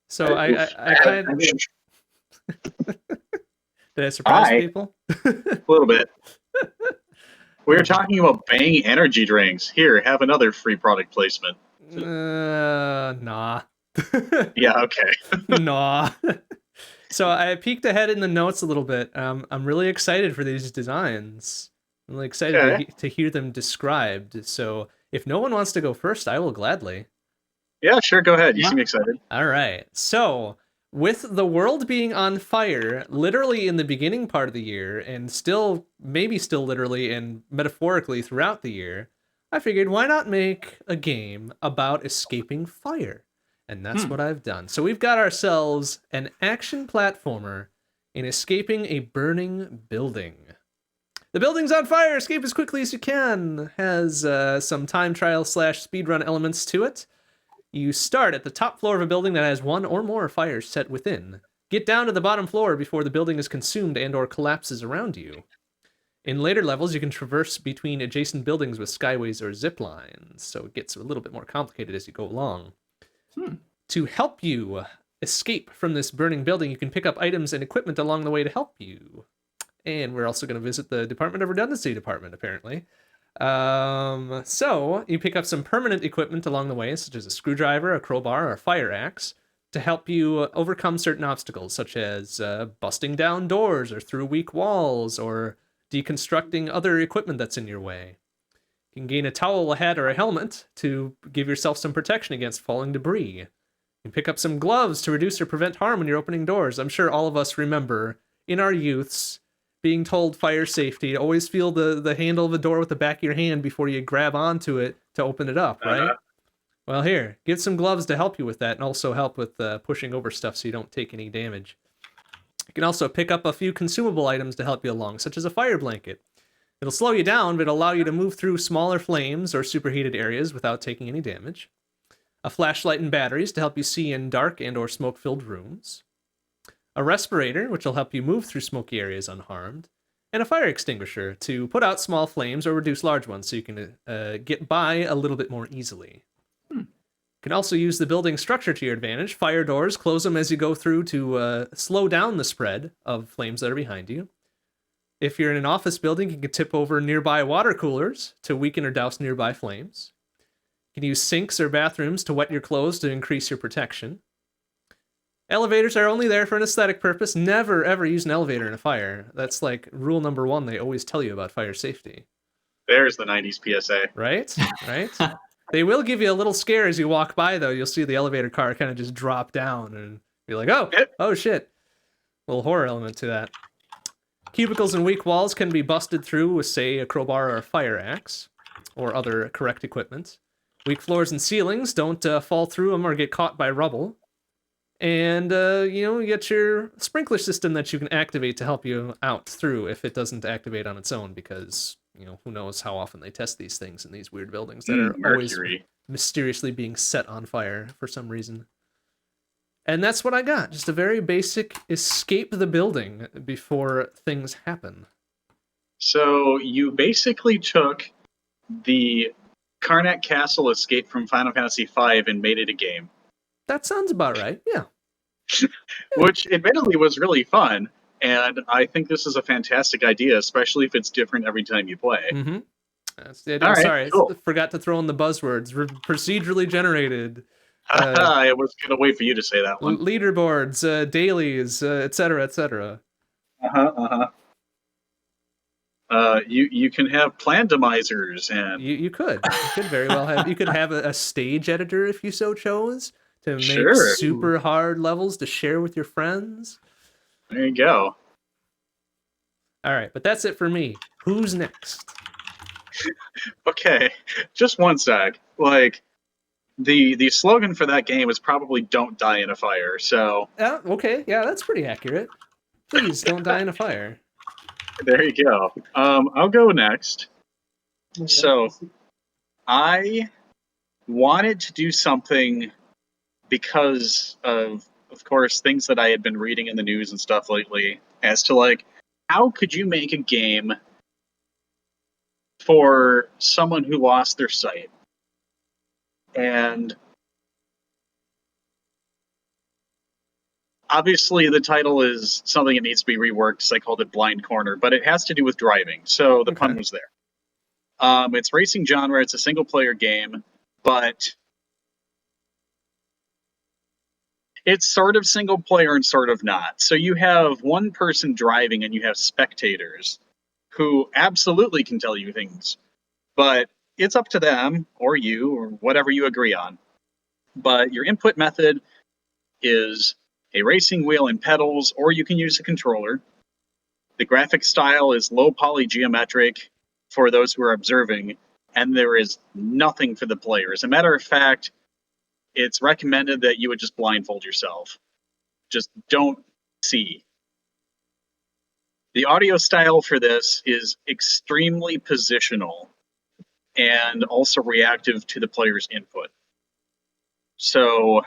So I kind of, did I surprise Hi. people? A little bit. We were talking about Bang energy drinks. Here, have another free product placement. Nah. Yeah, okay. Nah. So I peeked ahead in the notes a little bit. I'm really excited for these designs. I'm really excited Okay. to hear them described. So if no one wants to go first, I will gladly. Yeah, sure, go ahead. You Yeah. seem excited. All right. So, with the world being on fire, literally in the beginning part of the year, and still, maybe still literally and metaphorically throughout the year, I figured why not make a game about escaping fire? And that's what I've done. So, we've got ourselves an action platformer in escaping a burning building. The building's on fire! Escape as quickly as you can! Has some time trial / speedrun elements to it. You start at the top floor of a building that has one or more fires set within. Get down to the bottom floor before the building is consumed and or collapses around you. In later levels, you can traverse between adjacent buildings with skyways or zip lines, so it gets a little bit more complicated as you go along. To help you escape from this burning building, you can pick up items and equipment along the way to help you. And we're also going to visit the Department of Redundancy department, apparently. So you pick up some permanent equipment along the way, such as a screwdriver, a crowbar, or a fire axe, to help you overcome certain obstacles, such as busting down doors or through weak walls, or deconstructing other equipment that's in your way. You can gain a towel, a hat, or a helmet to give yourself some protection against falling debris. You can pick up some gloves to reduce or prevent harm when you're opening doors. I'm sure all of us remember in our youths being told fire safety, always feel the handle of the door with the back of your hand before you grab onto it to open it up, right? Well, here, get some gloves to help you with that and also help with pushing over stuff so you don't take any damage. You can also pick up a few consumable items to help you along, such as a fire blanket. It'll slow you down, but it'll allow you to move through smaller flames or superheated areas without taking any damage. A flashlight and batteries to help you see in dark and or smoke-filled rooms. A respirator, which will help you move through smoky areas unharmed, and a fire extinguisher to put out small flames or reduce large ones so you can get by a little bit more easily. You can also use the building structure to your advantage. Fire doors, close them as you go through to slow down the spread of flames that are behind you. If you're in an office building, you can tip over nearby water coolers to weaken or douse nearby flames. You can use sinks or bathrooms to wet your clothes to increase your protection. Elevators are only there for an aesthetic purpose. Never, ever use an elevator in a fire. That's like rule number 1 they always tell you about fire safety. There's the 90s PSA. Right? Right? They will give you a little scare as you walk by, though. You'll see the elevator car kind of just drop down and be like, oh shit. A little horror element to that. Cubicles and weak walls can be busted through with, say, a crowbar or a fire axe, or other correct equipment. Weak floors and ceilings, don't fall through them or get caught by rubble. And, you get your sprinkler system that you can activate to help you out through if it doesn't activate on its own, because, who knows how often they test these things in these weird buildings that are always mysteriously being set on fire for some reason. And that's what I got. Just a very basic escape the building before things happen. So you basically took the Karnak Castle escape from Final Fantasy V and made it a game. That sounds about right, yeah. Which admittedly was really fun, and I think this is a fantastic idea, especially if it's different every time you play. Mm-hmm. That's the idea. All right, sorry, cool. I forgot to throw in the buzzwords. Procedurally generated. I was going to wait for you to say that one. Leaderboards, dailies, etc., etc. You can have plandomizers, and you could very well have. You could have a stage editor if you so chose to make super hard levels to share with your friends. There you go. All right, but that's it for me. Who's next? Okay, just one sec. Like, the slogan for that game is probably "Don't die in a fire." So. Okay, yeah, that's pretty accurate. Please don't die in a fire. There you go. I'll go next. So, I wanted to do something because of course, things that I had been reading in the news and stuff lately as to, like, how could you make a game for someone who lost their sight? And Obviously, the title is something that needs to be reworked, so I called it Blind Corner, but it has to do with driving, so the pun was there. It's racing genre, it's a single-player game, but it's sort of single-player and sort of not. So you have one person driving and you have spectators who absolutely can tell you things, but it's up to them, or you, or whatever you agree on. But your input method is a racing wheel and pedals, or you can use a controller. The graphic style is low poly geometric for those who are observing, and there is nothing for the player. As a matter of fact, it's recommended that you would just blindfold yourself. Just don't see. The audio style for this is extremely positional and also reactive to the player's input. So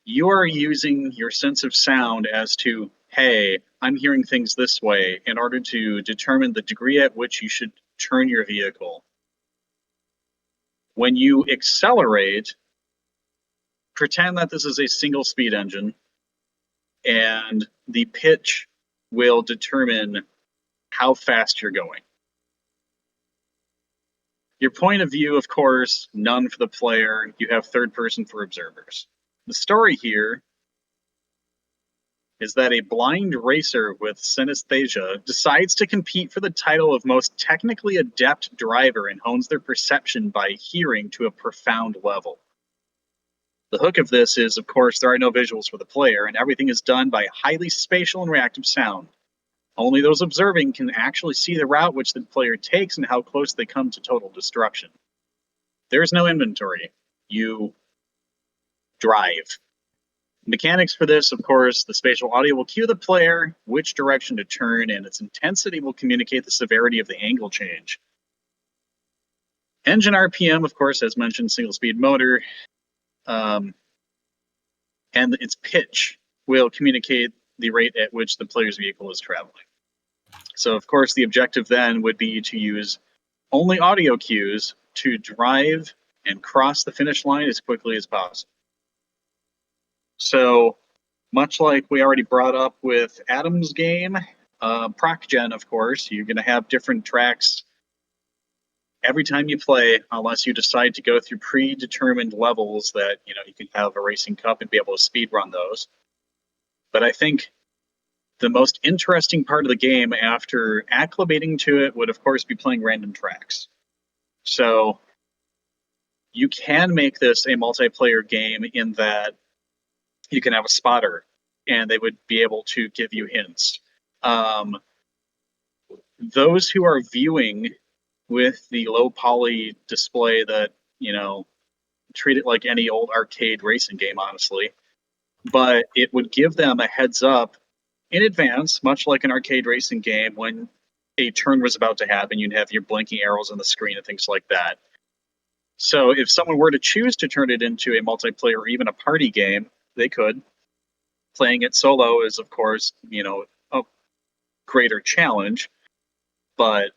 you are using your sense of sound as to, hey, I'm hearing things this way, in order to determine the degree at which you should turn your vehicle. When you accelerate, pretend that this is a single speed engine, and the pitch will determine how fast you're going. Your point of view, of course, none for the player. You have third person for observers. The story here is that a blind racer with synesthesia decides to compete for the title of most technically adept driver and hones their perception by hearing to a profound level. The hook of this is, of course, there are no visuals for the player, and everything is done by highly spatial and reactive sound. Only those observing can actually see the route which the player takes and how close they come to total destruction. There is no inventory. You drive. Mechanics for this, of course, the spatial audio will cue the player which direction to turn, and its intensity will communicate the severity of the angle change. Engine RPM, of course, as mentioned, single speed motor, and its pitch will communicate the rate at which the player's vehicle is traveling. So, of course, the objective then would be to use only audio cues to drive and cross the finish line as quickly as possible. So, much like we already brought up with Adam's game, ProcGen, of course, you're going to have different tracks every time you play, unless you decide to go through predetermined levels that, you can have a racing cup and be able to speed run those. But I think the most interesting part of the game, after acclimating to it, would of course be playing random tracks. So you can make this a multiplayer game in that you can have a spotter and they would be able to give you hints. Those who are viewing with the low poly display that, treat it like any old arcade racing game, honestly, but it would give them a heads up in advance, much like an arcade racing game, when a turn was about to happen. You'd have your blinking arrows on the screen and things like that. So if someone were to choose to turn it into a multiplayer or even a party game, they could. Playing it solo is, of course, a greater challenge, but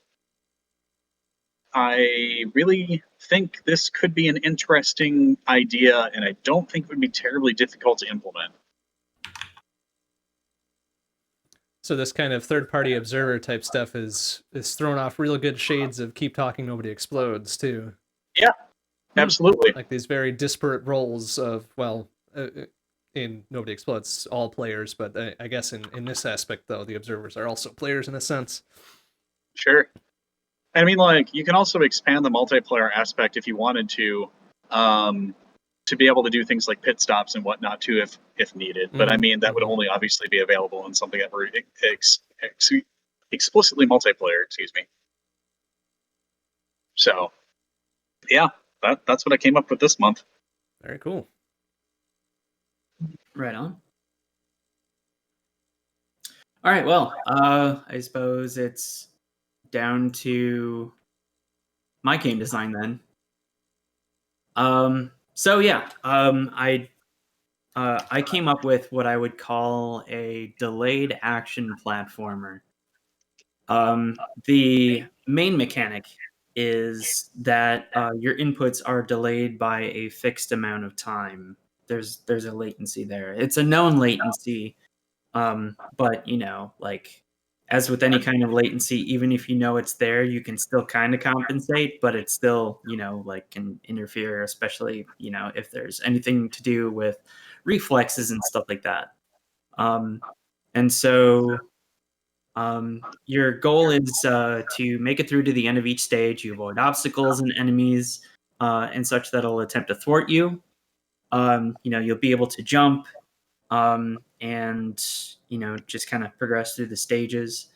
I really think this could be an interesting idea, and I don't think it would be terribly difficult to implement. So this kind of third-party observer type stuff is thrown off real good shades of Keep Talking Nobody Explodes too. Yeah, absolutely. Like these very disparate roles of, in Nobody Explodes, all players, but I guess in this aspect, though, the observers are also players in a sense. Sure. I mean, you can also expand the multiplayer aspect if you wanted to be able to do things like pit stops and whatnot too, if needed. But I mean, that would only obviously be available in something that were explicitly multiplayer. Excuse me. So, yeah, that's what I came up with this month. Very cool. Right on. All right. Well, I suppose it's down to my game design then. So yeah, I came up with what I would call a delayed action platformer. The main mechanic is that your inputs are delayed by a fixed amount of time. there's a latency there. It's a known latency, but like as with any kind of latency, even if you know it's there, you can still kind of compensate, but it still like can interfere, especially if there's anything to do with reflexes and stuff like that. And so your goal is to make it through to the end of each stage. You avoid obstacles and enemies and such that'll attempt to thwart you. You'll be able to jump and just kind of progress through the stages.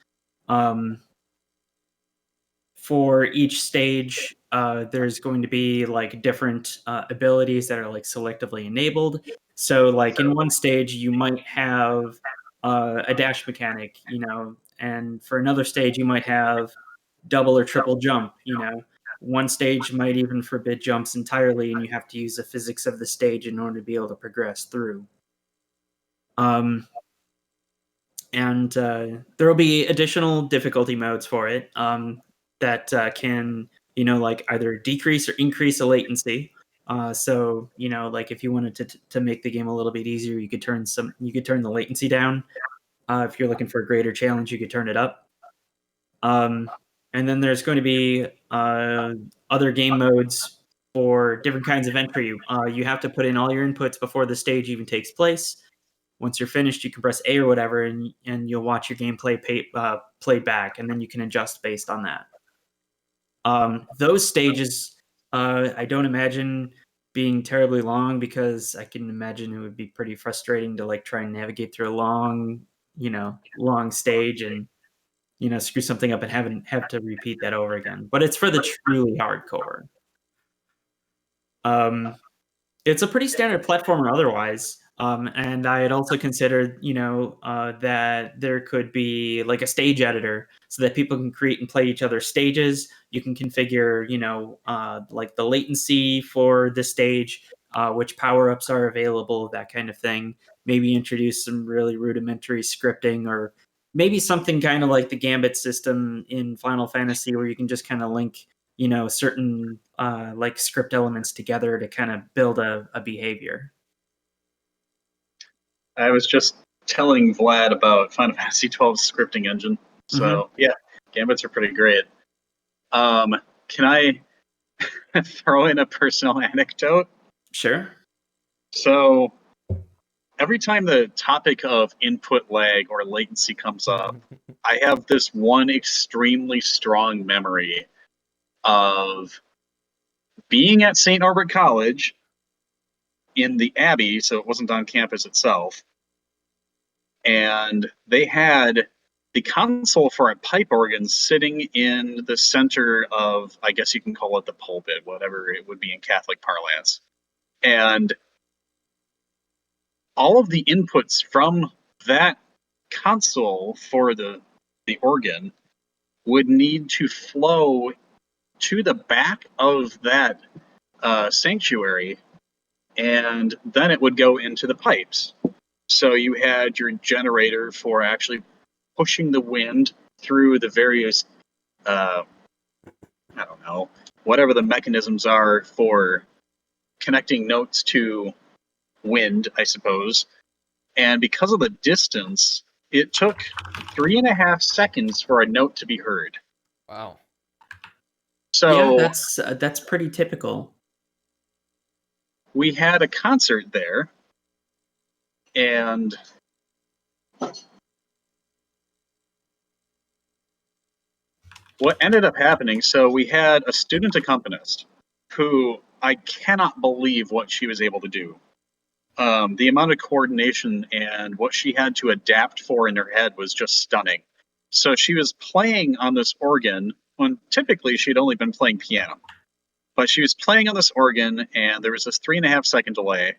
For each stage, there's going to be like different abilities that are like selectively enabled. So like in one stage, you might have a dash mechanic, and for another stage, you might have double or triple jump. One stage might even forbid jumps entirely, and you have to use the physics of the stage in order to be able to progress through. And there will be additional difficulty modes for it that can, like either decrease or increase the latency. So, like if you wanted to make the game a little bit easier, you could turn the latency down. If you're looking for a greater challenge, you could turn it up. And then there's going to be other game modes for different kinds of entry. You have to put in all your inputs before the stage even takes place. Once you're finished, you can press A or whatever, and you'll watch your gameplay played back, and then you can adjust based on that. Those stages, I don't imagine being terribly long, because I can imagine it would be pretty frustrating to like try and navigate through a long stage and screw something up and have to repeat that over again. But it's for the truly hardcore. It's a pretty standard platformer otherwise. And I had also considered, that there could be like a stage editor so that people can create and play each other's stages. You can configure, like the latency for the stage, which power-ups are available, that kind of thing. Maybe introduce some really rudimentary scripting, or maybe something kind of like the Gambit system in Final Fantasy, where you can just kind of link, certain like script elements together to kind of build a behavior. I was just telling Vlad about Final Fantasy XII's scripting engine. So, yeah, Gambits are pretty great. Can I throw in a personal anecdote? Sure. So, every time the topic of input lag or latency comes up, I have this one extremely strong memory of being at St. Norbert College in the Abbey, so it wasn't on campus itself, and they had the console for a pipe organ sitting in the center of, I guess you can call it the pulpit, whatever it would be in Catholic parlance. And all of the inputs from that console for the organ would need to flow to the back of that sanctuary, and then it would go into the pipes. So you had your generator for actually pushing the wind through the various, I don't know, whatever the mechanisms are for connecting notes to wind, I suppose. And because of the distance, it took 3.5 seconds for a note to be heard. Wow. So yeah, that's pretty typical. We had a concert there, and what ended up happening, so we had a student accompanist who I cannot believe what she was able to do. The amount of coordination and what she had to adapt for in her head was just stunning. So she was playing on this organ when typically she'd only been playing piano. But she was playing on this organ, and there was this 3.5 second delay.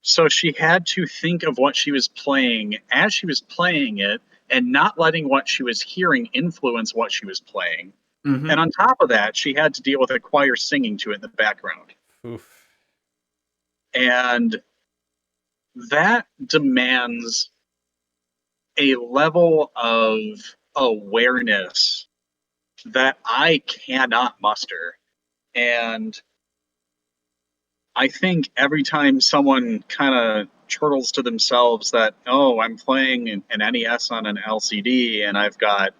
So she had to think of what she was playing as she was playing it, and not letting what she was hearing influence what she was playing. Mm-hmm. And on top of that, she had to deal with a choir singing to it in the background. Oof. And that demands a level of awareness that I cannot muster. And I think every time someone kind of chortles to themselves that, oh, I'm playing an NES on an LCD and I've got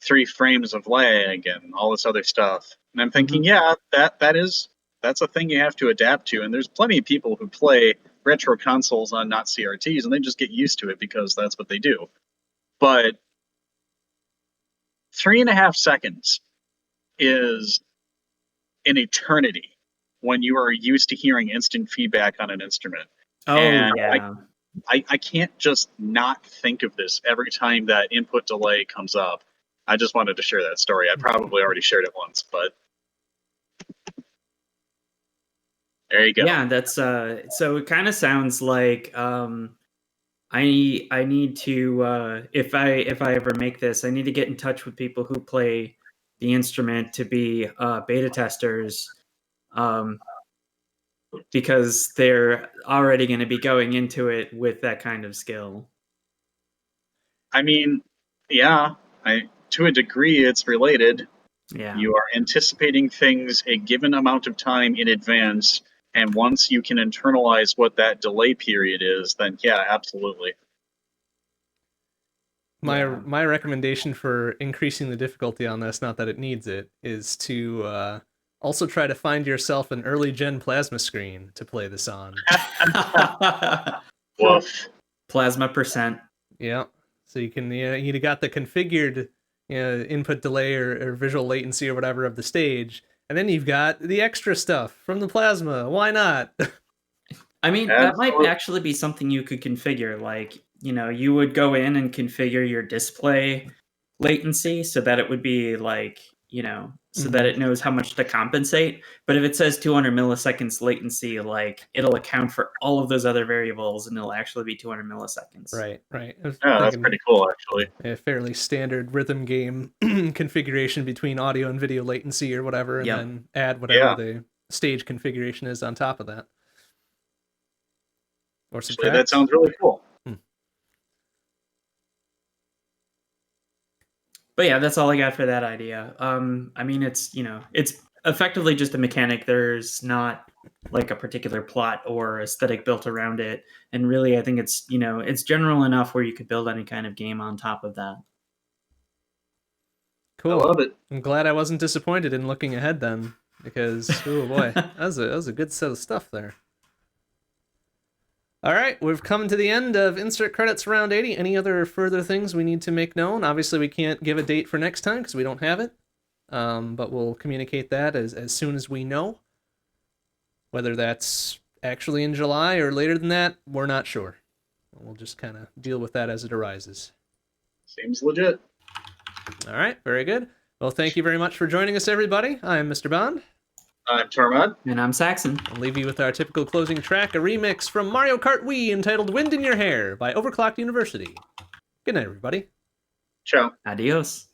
3 frames of lag and all this other stuff, and I'm thinking, yeah, that's a thing you have to adapt to. And there's plenty of people who play retro consoles on not CRTs, and they just get used to it because that's what they do. But 3.5 seconds is an eternity when you are used to hearing instant feedback on an instrument. Oh, And yeah. I can't just not think of this every time that input delay comes up. I just wanted to share that story. I probably already shared it once, but there you go. Yeah, that's so it kind of sounds like I need to if I ever make this, I need to get in touch with people who play the instrument to be beta testers, because they're already going to be going into it with that kind of skill. I mean, yeah, to a degree it's related. Yeah. You are anticipating things a given amount of time in advance, and once you can internalize what that delay period is, then yeah, absolutely. My recommendation for increasing the difficulty on this, not that it needs it, is to also try to find yourself an early gen plasma screen to play this on. Woof. Plasma percent. Yeah, so you can you got the configured input delay or visual latency or whatever of the stage, and then you've got the extra stuff from the plasma. Why not? I mean, that might actually be something you could configure. Like, you would go in and configure your display latency so that it would be like, so that it knows how much to compensate. But if it says 200 milliseconds latency, like, it'll account for all of those other variables and it'll actually be 200 milliseconds. Right. Yeah, that's pretty cool, actually. A fairly standard rhythm game configuration between audio and video latency or whatever, and then add whatever the stage configuration is on top of that. Or subtract. Actually, that sounds really cool. But yeah, that's all I got for that idea. I mean, it's effectively just a mechanic. There's not like a particular plot or aesthetic built around it. And really, I think it's, it's general enough where you could build any kind of game on top of that. Cool. I love it. I'm glad I wasn't disappointed in looking ahead then, because, oh boy, that was a good set of stuff there. All right, we've come to the end of Insert Credits Round 80. Any other further things we need to make known? Obviously, we can't give a date for next time because we don't have it, but we'll communicate that as soon as we know. Whether that's actually in July or later than that, we're not sure. We'll just kind of deal with that as it arises. Seems legit. All right, very good. Well, thank you very much for joining us, everybody. I'm MrBond. I'm Tormod. And I'm Saxxon. I'll leave you with our typical closing track, a remix from Mario Kart Wii entitled Wind in Your Hair by Overclocked University. Good night, everybody. Ciao. Adios.